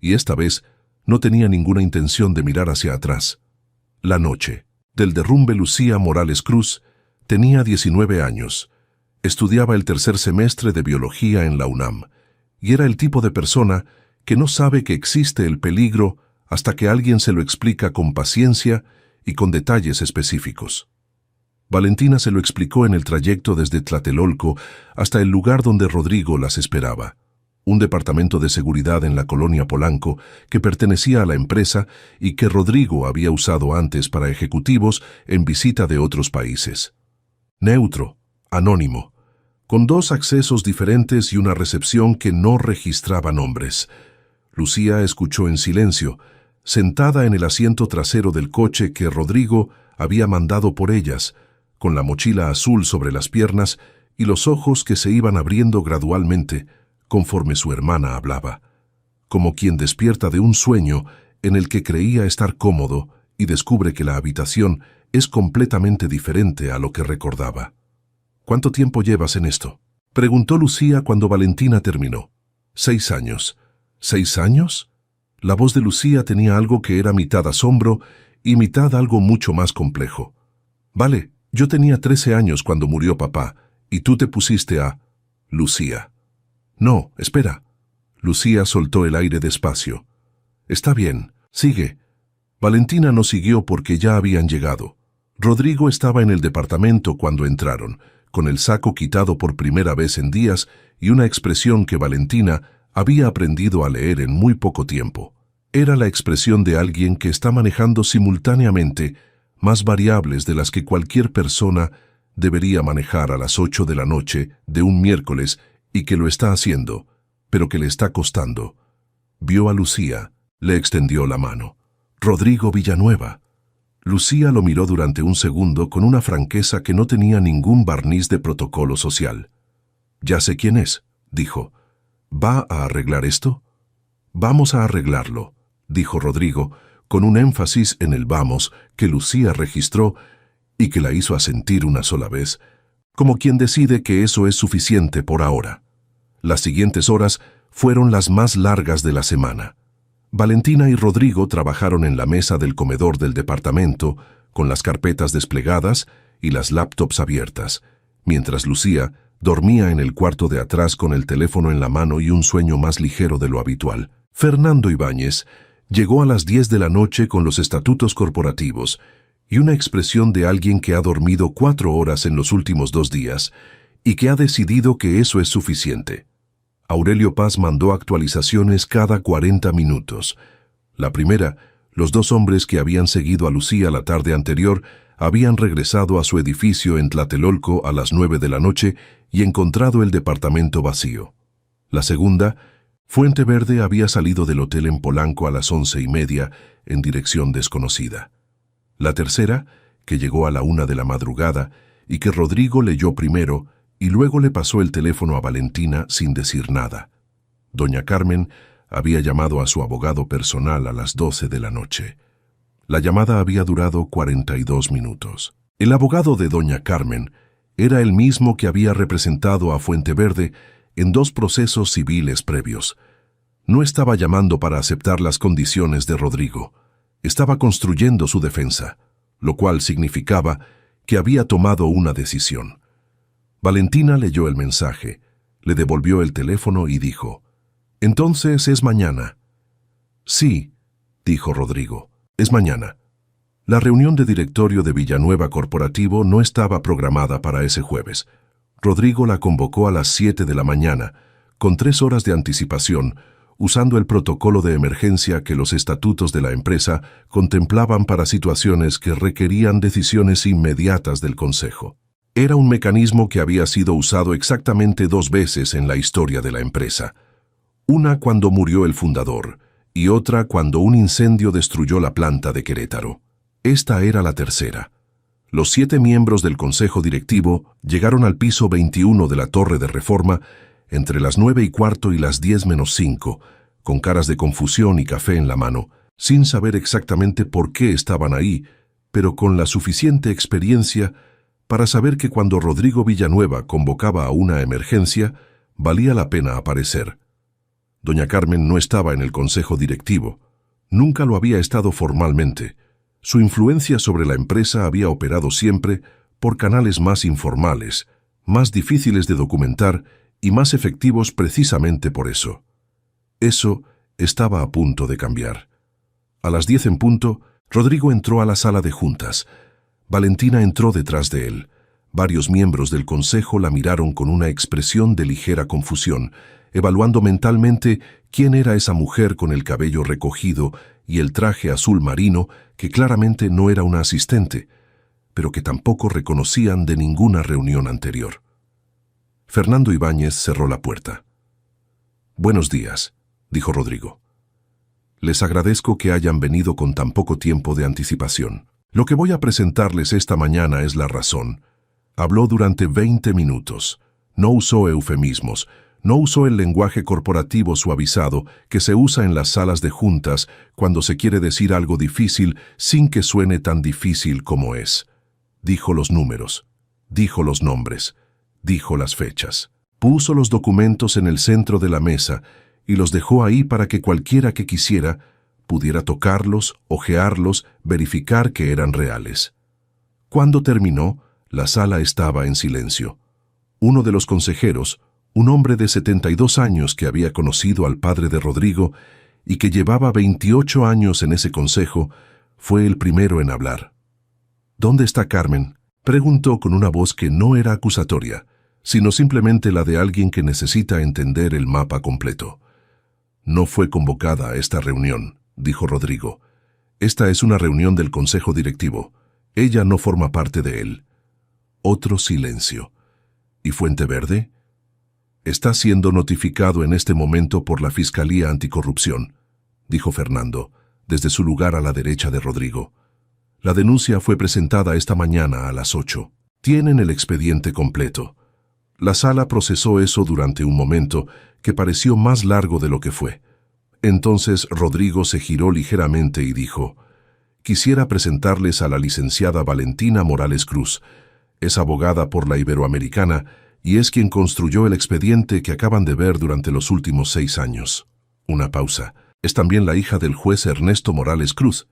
y esta vez no tenía ninguna intención de mirar hacia atrás. La noche del derrumbe Lucía Morales Cruz tenía 19 años, Estudiaba el tercer semestre de biología en la UNAM, y era el tipo de persona que no sabe que existe el peligro hasta que alguien se lo explica con paciencia y con detalles específicos. Valentina se lo explicó en el trayecto desde Tlatelolco hasta el lugar donde Rodrigo las esperaba, un departamento de seguridad en la colonia Polanco que pertenecía a la empresa y que Rodrigo había usado antes para ejecutivos en visita de otros países. Neutro, anónimo, con 2 accesos diferentes y una recepción que no registraba nombres. Lucía escuchó en silencio, sentada en el asiento trasero del coche que Rodrigo había mandado por ellas, con la mochila azul sobre las piernas y los ojos que se iban abriendo gradualmente conforme su hermana hablaba, como quien despierta de un sueño en el que creía estar cómodo y descubre que la habitación es completamente diferente a lo que recordaba. ¿Cuánto tiempo llevas en esto?, preguntó Lucía cuando Valentina terminó. 6 años. ¿6 años? La voz de Lucía tenía algo que era mitad asombro y mitad algo mucho más complejo. Vale, yo tenía 13 años cuando murió papá, y tú te pusiste a... Lucía. No, espera. Lucía soltó el aire despacio. Está bien, sigue. Valentina no siguió porque ya habían llegado. Rodrigo estaba en el departamento cuando entraron, con el saco quitado por primera vez en días y una expresión que Valentina había aprendido a leer en muy poco tiempo. Era la expresión de alguien que está manejando simultáneamente más variables de las que cualquier persona debería manejar a las 8 de la noche de un miércoles y que lo está haciendo, pero que le está costando. Vio a Lucía, le extendió la mano. Rodrigo Villanueva. Lucía lo miró durante un segundo con una franqueza que no tenía ningún barniz de protocolo social. «Ya sé quién es», dijo. «¿Va a arreglar esto?» «Vamos a arreglarlo», dijo Rodrigo, con un énfasis en el vamos que Lucía registró y que la hizo asentir una sola vez, como quien decide que eso es suficiente por ahora. Las siguientes horas fueron las más largas de la semana. Valentina y Rodrigo trabajaron en la mesa del comedor del departamento, con las carpetas desplegadas y las laptops abiertas, mientras Lucía dormía en el cuarto de atrás con el teléfono en la mano y un sueño más ligero de lo habitual. Fernando Ibáñez llegó a las 10 de la noche con los estatutos corporativos y una expresión de alguien que ha dormido 4 horas en los últimos 2 días y que ha decidido que eso es suficiente. Aurelio Paz mandó actualizaciones cada 40 minutos. La primera, los 2 hombres que habían seguido a Lucía la tarde anterior habían regresado a su edificio en Tlatelolco a las 9 de la noche y encontrado el departamento vacío. La segunda, Fuente Verde había salido del hotel en Polanco a las 11:30 en dirección desconocida. La tercera, que llegó a la 1 de la madrugada y que Rodrigo leyó primero y luego le pasó el teléfono a Valentina sin decir nada. Doña Carmen había llamado a su abogado personal a las 12 de la noche. La llamada había durado 42 minutos. El abogado de Doña Carmen era el mismo que había representado a Fuente Verde en 2 procesos civiles previos. No estaba llamando para aceptar las condiciones de Rodrigo. Estaba construyendo su defensa, lo cual significaba que había tomado una decisión. Valentina leyó el mensaje, le devolvió el teléfono y dijo: «Entonces es mañana». «Sí», dijo Rodrigo, «es mañana». La reunión de directorio de Villanueva Corporativo no estaba programada para ese jueves. Rodrigo la convocó a las 7 de la mañana, con 3 horas de anticipación, usando el protocolo de emergencia que los estatutos de la empresa contemplaban para situaciones que requerían decisiones inmediatas del Consejo. Era un mecanismo que había sido usado exactamente 2 veces en la historia de la empresa. Una cuando murió el fundador y otra cuando un incendio destruyó la planta de Querétaro. Esta era la tercera. Los 7 miembros del Consejo Directivo llegaron al piso 21 de la Torre de Reforma entre las 9:15 y las 10:05, con caras de confusión y café en la mano, sin saber exactamente por qué estaban ahí, pero con la suficiente experiencia para saber que cuando Rodrigo Villanueva convocaba a una emergencia, valía la pena aparecer. Doña Carmen no estaba en el consejo directivo. Nunca lo había estado formalmente. Su influencia sobre la empresa había operado siempre por canales más informales, más difíciles de documentar y más efectivos precisamente por eso. Eso estaba a punto de cambiar. A las 10 en punto, Rodrigo entró a la sala de juntas. Valentina entró detrás de él. Varios miembros del consejo la miraron con una expresión de ligera confusión, evaluando mentalmente quién era esa mujer con el cabello recogido y el traje azul marino que claramente no era una asistente, pero que tampoco reconocían de ninguna reunión anterior. Fernando Ibáñez cerró la puerta. «Buenos días», dijo Rodrigo. «Les agradezco que hayan venido con tan poco tiempo de anticipación. Lo que voy a presentarles esta mañana es la razón». Habló durante 20 minutos. No usó eufemismos, no usó el lenguaje corporativo suavizado que se usa en las salas de juntas cuando se quiere decir algo difícil sin que suene tan difícil como es. Dijo los números, dijo los nombres, dijo las fechas. Puso los documentos en el centro de la mesa y los dejó ahí para que cualquiera que quisiera pudiera tocarlos, hojearlos, verificar que eran reales. Cuando terminó, la sala estaba en silencio. Uno de los consejeros, un hombre de 72 años que había conocido al padre de Rodrigo y que llevaba 28 años en ese consejo, fue el primero en hablar. «¿Dónde está Carmen?», preguntó con una voz que no era acusatoria, sino simplemente la de alguien que necesita entender el mapa completo. «No fue convocada a esta reunión», dijo Rodrigo. «Esta es una reunión del consejo directivo. Ella no forma parte de él». Otro silencio. ¿Y Fuenteverde? «Está siendo notificado en este momento por la Fiscalía Anticorrupción», dijo Fernando, desde su lugar a la derecha de Rodrigo. «La denuncia fue presentada esta mañana a las 8. Tienen el expediente completo». La sala procesó eso durante un momento que pareció más largo de lo que fue. Entonces Rodrigo se giró ligeramente y dijo: «Quisiera presentarles a la licenciada Valentina Morales Cruz. Es abogada por la Iberoamericana y es quien construyó el expediente que acaban de ver durante los últimos 6 años. Una pausa. Es también la hija del juez Ernesto Morales Cruz,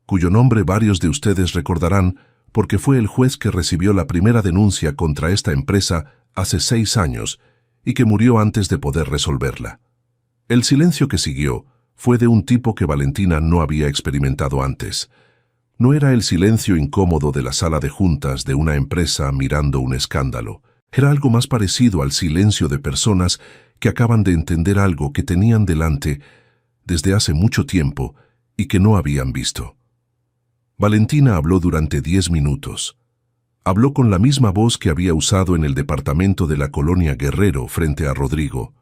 cuyo nombre varios de ustedes recordarán porque fue el juez que recibió la primera denuncia contra esta empresa hace 6 años y que murió antes de poder resolverla. El silencio que siguió fue de un tipo que Valentina no había experimentado antes. No era el silencio incómodo de la sala de juntas de una empresa mirando un escándalo. Era algo más parecido al silencio de personas que acaban de entender algo que tenían delante desde hace mucho tiempo y que no habían visto. Valentina habló durante 10 minutos. Habló con la misma voz que había usado en el departamento de la colonia Guerrero frente a Rodrigo,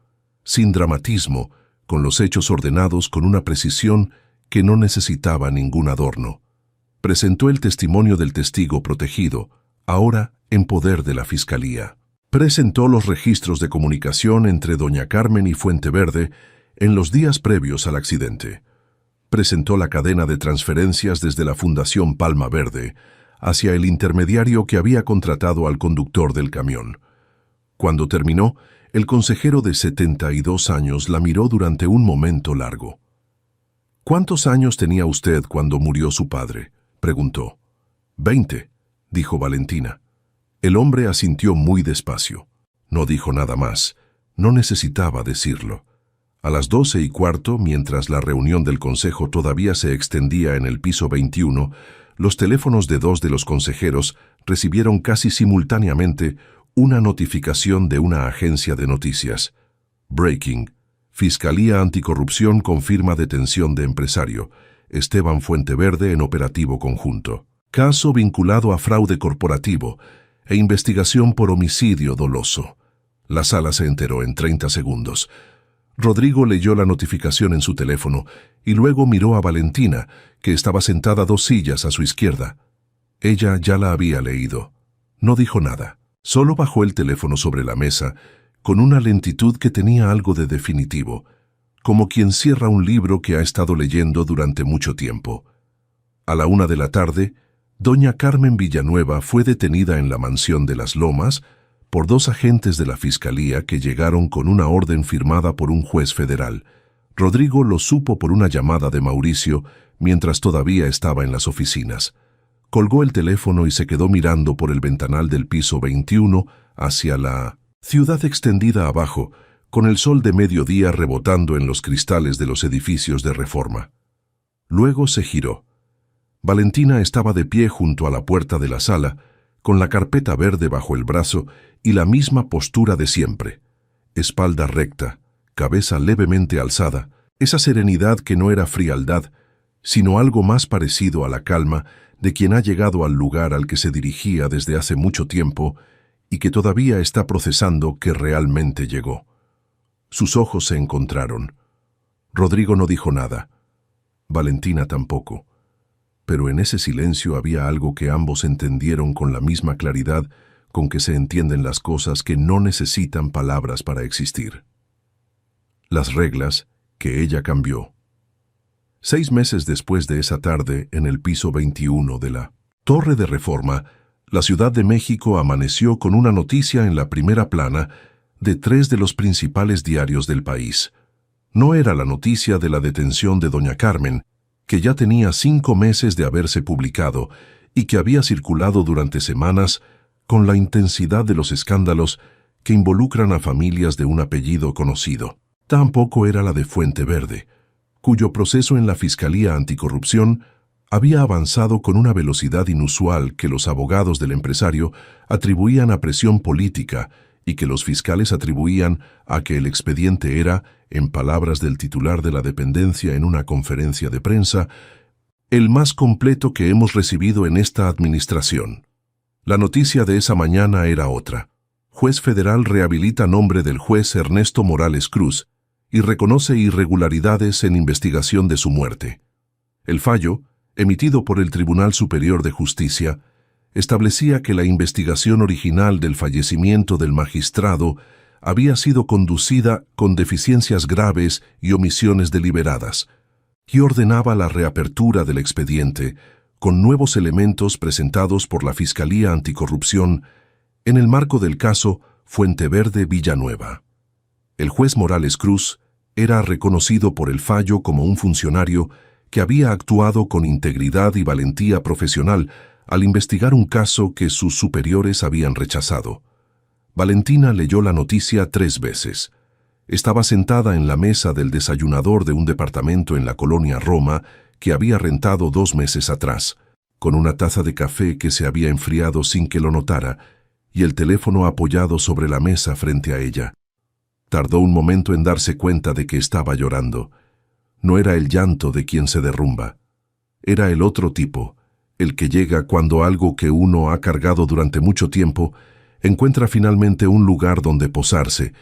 sin dramatismo, con los hechos ordenados con una precisión que no necesitaba ningún adorno. Presentó el testimonio del testigo protegido, ahora en poder de la Fiscalía. Presentó los registros de comunicación entre doña Carmen y Fuenteverde en los días previos al accidente. Presentó la cadena de transferencias desde la Fundación Palma Verde hacia el intermediario que había contratado al conductor del camión. Cuando terminó, el consejero de 72 años la miró durante un momento largo. «¿Cuántos años tenía usted cuando murió su padre?», preguntó. «20», dijo Valentina. El hombre asintió muy despacio. No dijo nada más. No necesitaba decirlo. A las 12:15, mientras la reunión del consejo todavía se extendía en el piso 21, los teléfonos de 2 de los consejeros recibieron casi simultáneamente una notificación de una agencia de noticias. Breaking. Fiscalía Anticorrupción confirma detención de empresario. Esteban Fuenteverde en operativo conjunto. Caso vinculado a fraude corporativo e investigación por homicidio doloso. La sala se enteró en 30 segundos. Rodrigo leyó la notificación en su teléfono y luego miró a Valentina, que estaba sentada 2 sillas a su izquierda. Ella ya la había leído. No dijo nada. Solo bajó el teléfono sobre la mesa, con una lentitud que tenía algo de definitivo, como quien cierra un libro que ha estado leyendo durante mucho tiempo. A la 1 de la tarde, doña Carmen Villanueva fue detenida en la mansión de Las Lomas por 2 agentes de la Fiscalía que llegaron con una orden firmada por un juez federal. Rodrigo lo supo por una llamada de Mauricio mientras todavía estaba en las oficinas. Colgó el teléfono y se quedó mirando por el ventanal del piso 21 hacia la ciudad extendida abajo, con el sol de mediodía rebotando en los cristales de los edificios de Reforma. Luego se giró. Valentina estaba de pie junto a la puerta de la sala, con la carpeta verde bajo el brazo y la misma postura de siempre. Espalda recta, cabeza levemente alzada, esa serenidad que no era frialdad, sino algo más parecido a la calma de quien ha llegado al lugar al que se dirigía desde hace mucho tiempo y que todavía está procesando que realmente llegó. Sus ojos se encontraron. Rodrigo no dijo nada. Valentina tampoco. Pero en ese silencio había algo que ambos entendieron con la misma claridad con que se entienden las cosas que no necesitan palabras para existir. Las reglas que ella cambió. 6 meses después de esa tarde, en el piso 21 de la Torre de Reforma, la Ciudad de México amaneció con una noticia en la primera plana de 3 de los principales diarios del país. No era la noticia de la detención de doña Carmen, que ya tenía 5 meses de haberse publicado y que había circulado durante semanas con la intensidad de los escándalos que involucran a familias de un apellido conocido. Tampoco era la de Fuente Verde, cuyo proceso en la Fiscalía Anticorrupción había avanzado con una velocidad inusual que los abogados del empresario atribuían a presión política y que los fiscales atribuían a que el expediente era, en palabras del titular de la dependencia en una conferencia de prensa, el más completo que hemos recibido en esta administración. La noticia de esa mañana era otra. Juez federal rehabilita nombre del juez Ernesto Morales Cruz y reconoce irregularidades en investigación de su muerte. El fallo, emitido por el Tribunal Superior de Justicia, establecía que la investigación original del fallecimiento del magistrado había sido conducida con deficiencias graves y omisiones deliberadas, y ordenaba la reapertura del expediente con nuevos elementos presentados por la Fiscalía Anticorrupción en el marco del caso Fuente Verde Villanueva. El juez Morales Cruz era reconocido por el fallo como un funcionario que había actuado con integridad y valentía profesional al investigar un caso que sus superiores habían rechazado. Valentina leyó la noticia 3 veces. Estaba sentada en la mesa del desayunador de un departamento en la colonia Roma que había rentado 2 meses atrás, con una taza de café que se había enfriado sin que lo notara y el teléfono apoyado sobre la mesa frente a ella. Tardó un momento en darse cuenta de que estaba llorando. No era el llanto de quien se derrumba. Era el otro tipo, el que llega cuando algo que uno ha cargado durante mucho tiempo encuentra finalmente un lugar donde posarse,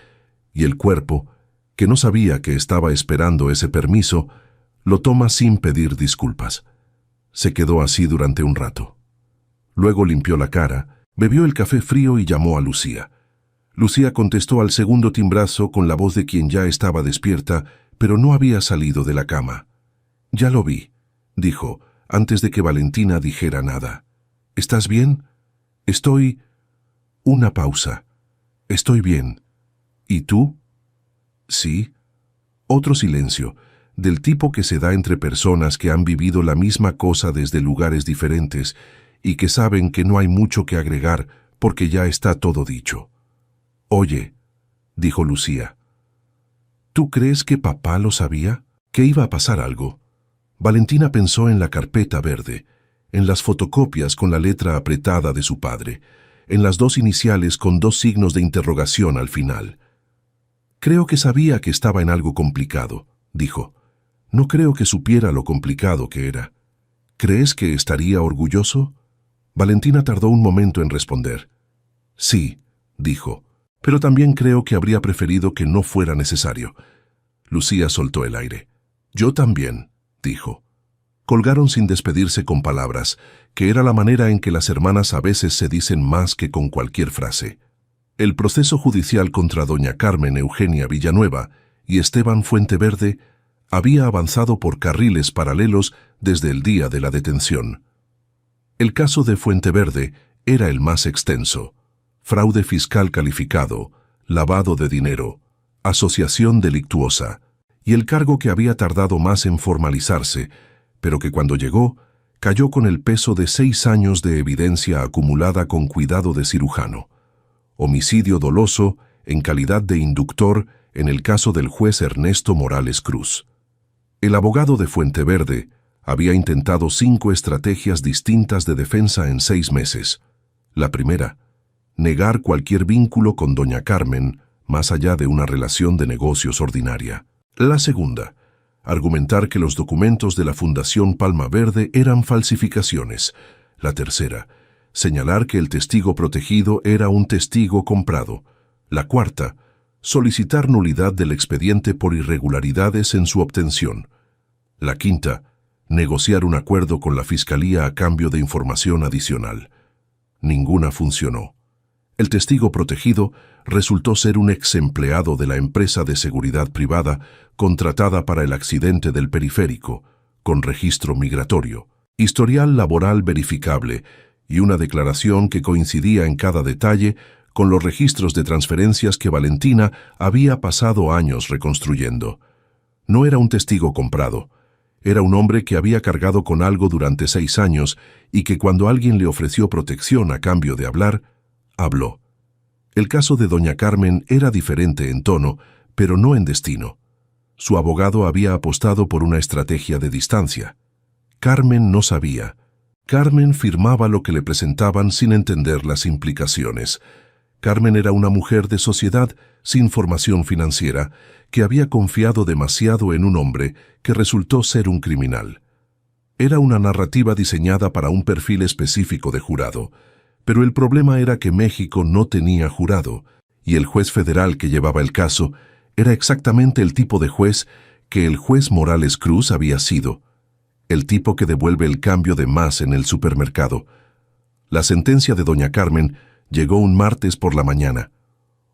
y el cuerpo, que no sabía que estaba esperando ese permiso, lo toma sin pedir disculpas. Se quedó así durante un rato. Luego limpió la cara, bebió el café frío y llamó a Lucía. Lucía contestó al segundo timbrazo con la voz de quien ya estaba despierta, pero no había salido de la cama. «Ya lo vi», dijo, antes de que Valentina dijera nada. «¿Estás bien?» «Estoy...» Una pausa. «Estoy bien. ¿Y tú?» «Sí». Otro silencio, del tipo que se da entre personas que han vivido la misma cosa desde lugares diferentes y que saben que no hay mucho que agregar porque ya está todo dicho. «Oye», dijo Lucía, «¿tú crees que papá lo sabía? ¿Que iba a pasar algo?» Valentina pensó en la carpeta verde, en las fotocopias con la letra apretada de su padre, en las 2 iniciales con 2 signos de interrogación al final. «Creo que sabía que estaba en algo complicado», dijo. «No creo que supiera lo complicado que era. ¿Crees que estaría orgulloso?» Valentina tardó un momento en responder. «Sí», dijo, «pero también creo que habría preferido que no fuera necesario». Lucía soltó el aire. «Yo también», dijo. Colgaron sin despedirse con palabras, que era la manera en que las hermanas a veces se dicen más que con cualquier frase. El proceso judicial contra doña Carmen Eugenia Villanueva y Esteban Fuenteverde había avanzado por carriles paralelos desde el día de la detención. El caso de Fuenteverde era el más extenso: fraude fiscal calificado, lavado de dinero, asociación delictuosa, y el cargo que había tardado más en formalizarse, pero que cuando llegó, cayó con el peso de 6 años de evidencia acumulada con cuidado de cirujano. homicidio doloso en calidad de inductor en el caso del juez Ernesto Morales Cruz. El abogado de Fuenteverde había intentado 5 estrategias distintas de defensa en 6 meses. La primera, negar cualquier vínculo con doña Carmen, más allá de una relación de negocios ordinaria. La segunda, argumentar que los documentos de la Fundación Palma Verde eran falsificaciones. La tercera, señalar que el testigo protegido era un testigo comprado. La cuarta, solicitar nulidad del expediente por irregularidades en su obtención. La quinta, negociar un acuerdo con la Fiscalía a cambio de información adicional. Ninguna funcionó. El testigo protegido resultó ser un ex empleado de la empresa de seguridad privada contratada para el accidente del periférico, con registro migratorio, historial laboral verificable y una declaración que coincidía en cada detalle con los registros de transferencias que Valentina había pasado años reconstruyendo. No era un testigo comprado. Era un hombre que había cargado con algo durante 6 años y que cuando alguien le ofreció protección a cambio de hablar, habló. El caso de doña Carmen era diferente en tono, pero no en destino. Su abogado había apostado por una estrategia de distancia. Carmen no sabía. Carmen firmaba lo que le presentaban sin entender las implicaciones. Carmen era una mujer de sociedad sin formación financiera que había confiado demasiado en un hombre que resultó ser un criminal. Era una narrativa diseñada para un perfil específico de jurado, pero el problema era que México no tenía jurado, y el juez federal que llevaba el caso era exactamente el tipo de juez que el juez Morales Cruz había sido, el tipo que devuelve el cambio de más en el supermercado. La sentencia de doña Carmen llegó un martes por la mañana.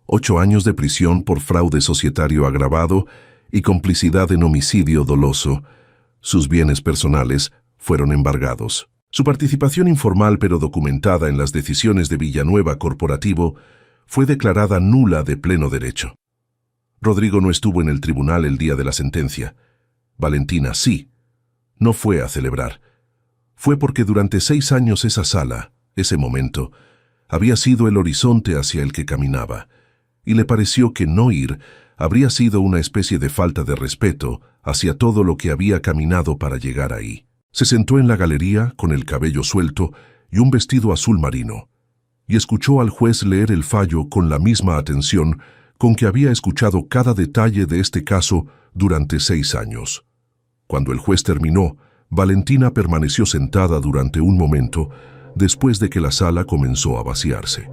8 años de prisión por fraude societario agravado y complicidad en homicidio doloso. Sus bienes personales fueron embargados. Su participación informal pero documentada en las decisiones de Villanueva Corporativo fue declarada nula de pleno derecho. Rodrigo no estuvo en el tribunal el día de la sentencia. Valentina sí. No fue a celebrar. Fue porque durante 6 años esa sala, ese momento, había sido el horizonte hacia el que caminaba, y le pareció que no ir habría sido una especie de falta de respeto hacia todo lo que había caminado para llegar ahí. Se sentó en la galería con el cabello suelto y un vestido azul marino, y escuchó al juez leer el fallo con la misma atención con que había escuchado cada detalle de este caso durante 6 años. Cuando el juez terminó, Valentina permaneció sentada durante un momento después de que la sala comenzó a vaciarse.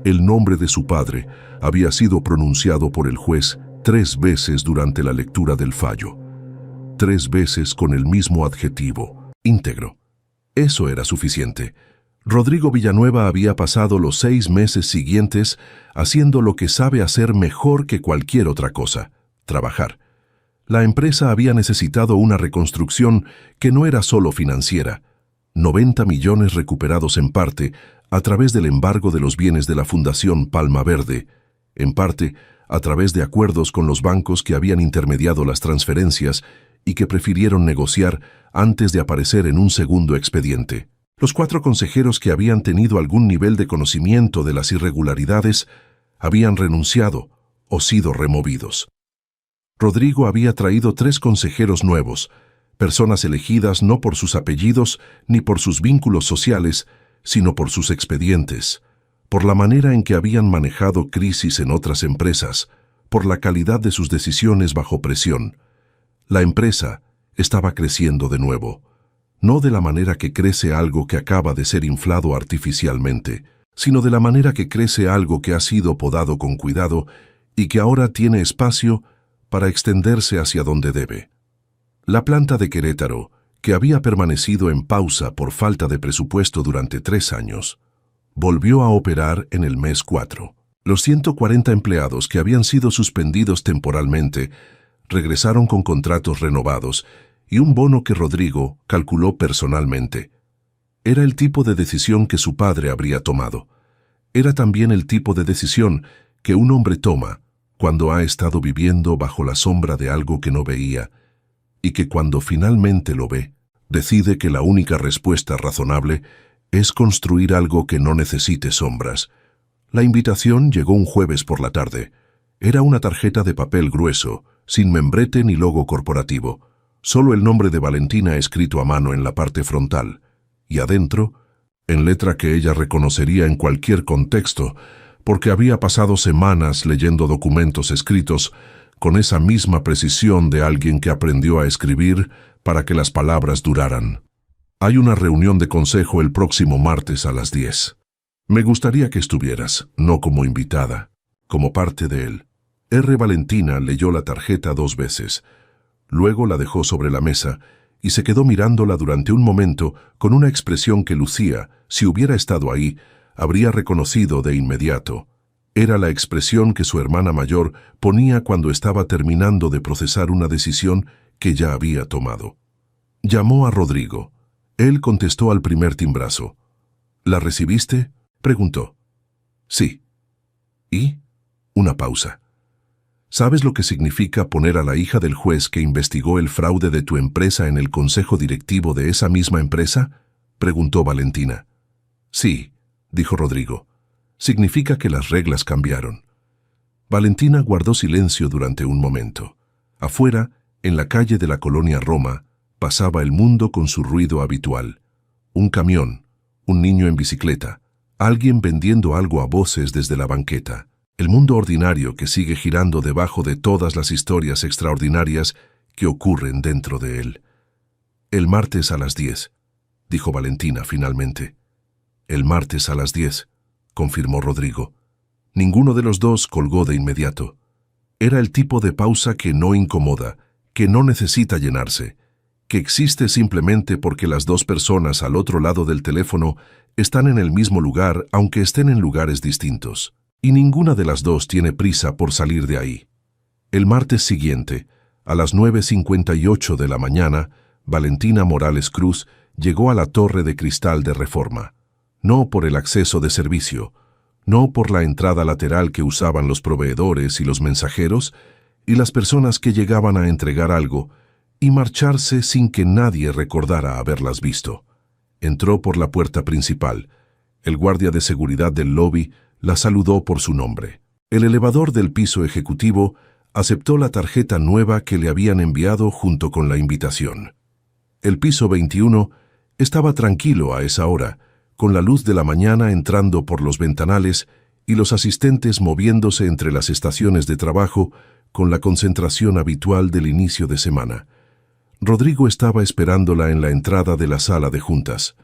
El nombre de su padre había sido pronunciado por el juez 3 veces durante la lectura del fallo. 3 veces con el mismo adjetivo, íntegro. Eso era suficiente. Rodrigo Villanueva había pasado los 6 meses siguientes haciendo lo que sabe hacer mejor que cualquier otra cosa: trabajar. La empresa había necesitado una reconstrucción que no era solo financiera. 90 millones recuperados en parte a través del embargo de los bienes de la Fundación Palma Verde, en parte a través de acuerdos con los bancos que habían intermediado las transferencias y que prefirieron negociar antes de aparecer en un segundo expediente. Los 4 consejeros que habían tenido algún nivel de conocimiento de las irregularidades habían renunciado o sido removidos. Rodrigo había traído 3 consejeros nuevos, personas elegidas no por sus apellidos ni por sus vínculos sociales, sino por sus expedientes, por la manera en que habían manejado crisis en otras empresas, por la calidad de sus decisiones bajo presión. La empresa estaba creciendo de nuevo, no de la manera que crece algo que acaba de ser inflado artificialmente, sino de la manera que crece algo que ha sido podado con cuidado y que ahora tiene espacio para extenderse hacia donde debe. La planta de Querétaro, que había permanecido en pausa por falta de presupuesto durante 3 años, volvió a operar en el mes 4. Los 140 empleados que habían sido suspendidos temporalmente regresaron con contratos renovados y un bono que Rodrigo calculó personalmente. Era el tipo de decisión que su padre habría tomado. Era también el tipo de decisión que un hombre toma cuando ha estado viviendo bajo la sombra de algo que no veía, y que cuando finalmente lo ve, decide que la única respuesta razonable es construir algo que no necesite sombras, La invitación llegó un jueves por la tarde. Era una tarjeta de papel grueso, sin membrete ni logo corporativo, solo el nombre de Valentina escrito a mano en la parte frontal, y adentro, en letra que ella reconocería en cualquier contexto, porque había pasado semanas leyendo documentos escritos con esa misma precisión de alguien que aprendió a escribir para que las palabras duraran. Hay una reunión de consejo el próximo martes a las 10. Me gustaría que estuvieras, no como invitada, como parte de él. R. Valentina leyó la tarjeta 2 veces. Luego la dejó sobre la mesa y se quedó mirándola durante un momento con una expresión que Lucía, si hubiera estado ahí, habría reconocido de inmediato. Era la expresión que su hermana mayor ponía cuando estaba terminando de procesar una decisión que ya había tomado. Llamó a Rodrigo. Él contestó al primer timbrazo. ¿La recibiste?, preguntó. Sí. ¿Y? Una pausa. ¿Sabes lo que significa poner a la hija del juez que investigó el fraude de tu empresa en el consejo directivo de esa misma empresa?, preguntó Valentina. Sí, dijo Rodrigo. Significa que las reglas cambiaron. Valentina guardó silencio durante un momento. Afuera, en la calle de la colonia Roma, pasaba el mundo con su ruido habitual. Un camión, un niño en bicicleta, alguien vendiendo algo a voces desde la banqueta. El mundo ordinario que sigue girando debajo de todas las historias extraordinarias que ocurren dentro de él. El martes a las 10, dijo Valentina finalmente. El martes a las 10, confirmó Rodrigo. Ninguno de los dos colgó de inmediato. Era el tipo de pausa que no incomoda, que no necesita llenarse, que existe simplemente porque las dos personas al otro lado del teléfono están en el mismo lugar aunque estén en lugares distintos. Y ninguna de las dos tiene prisa por salir de ahí. El martes siguiente, a las 9:58 de la mañana, Valentina Morales Cruz llegó a la Torre de Cristal de Reforma. No por el acceso de servicio, no por la entrada lateral que usaban los proveedores y los mensajeros y las personas que llegaban a entregar algo y marcharse sin que nadie recordara haberlas visto. Entró por la puerta principal. El guardia de seguridad del lobby la saludó por su nombre. El elevador del piso ejecutivo aceptó la tarjeta nueva que le habían enviado junto con la invitación. El piso 21 estaba tranquilo a esa hora, con la luz de la mañana entrando por los ventanales y los asistentes moviéndose entre las estaciones de trabajo con la concentración habitual del inicio de semana. Rodrigo estaba esperándola en la entrada de la sala de juntas.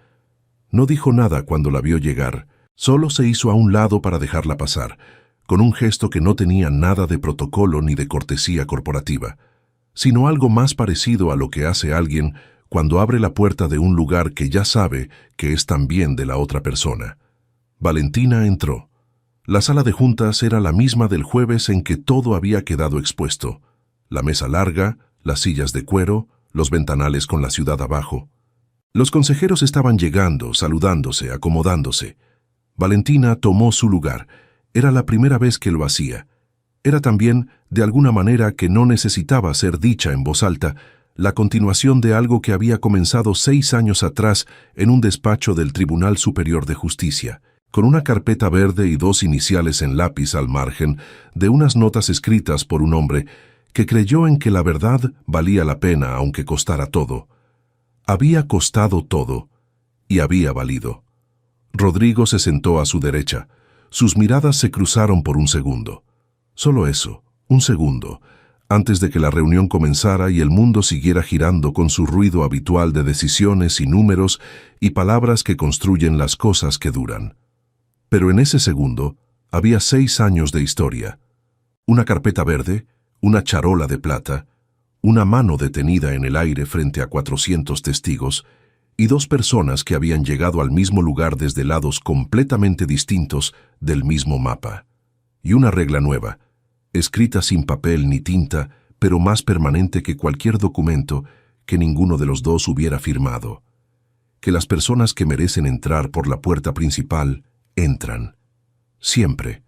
No dijo nada cuando la vio llegar. Solo se hizo a un lado para dejarla pasar, con un gesto que no tenía nada de protocolo ni de cortesía corporativa, sino algo más parecido a lo que hace alguien cuando abre la puerta de un lugar que ya sabe que es también de la otra persona. Valentina entró. La sala de juntas era la misma del jueves en que todo había quedado expuesto. La mesa larga, las sillas de cuero, los ventanales con la ciudad abajo. Los consejeros estaban llegando, saludándose, acomodándose. Valentina tomó su lugar. Era la primera vez que lo hacía. Era también, de alguna manera que no necesitaba ser dicha en voz alta, la continuación de algo que había comenzado 6 años atrás en un despacho del Tribunal Superior de Justicia, con una carpeta verde y 2 iniciales en lápiz al margen de unas notas escritas por un hombre que creyó en que la verdad valía la pena aunque costara todo. Había costado todo y había valido. Rodrigo se sentó a su derecha. Sus miradas se cruzaron por un segundo. Solo eso, un segundo, antes de que la reunión comenzara y el mundo siguiera girando con su ruido habitual de decisiones y números y palabras que construyen las cosas que duran. Pero en ese segundo había 6 años de historia. Una carpeta verde, una charola de plata, una mano detenida en el aire frente a 400 testigos, y 2 personas que habían llegado al mismo lugar desde lados completamente distintos del mismo mapa. Y una regla nueva, escrita sin papel ni tinta, pero más permanente que cualquier documento que ninguno de los dos hubiera firmado. Que las personas que merecen entrar por la puerta principal, entran. Siempre.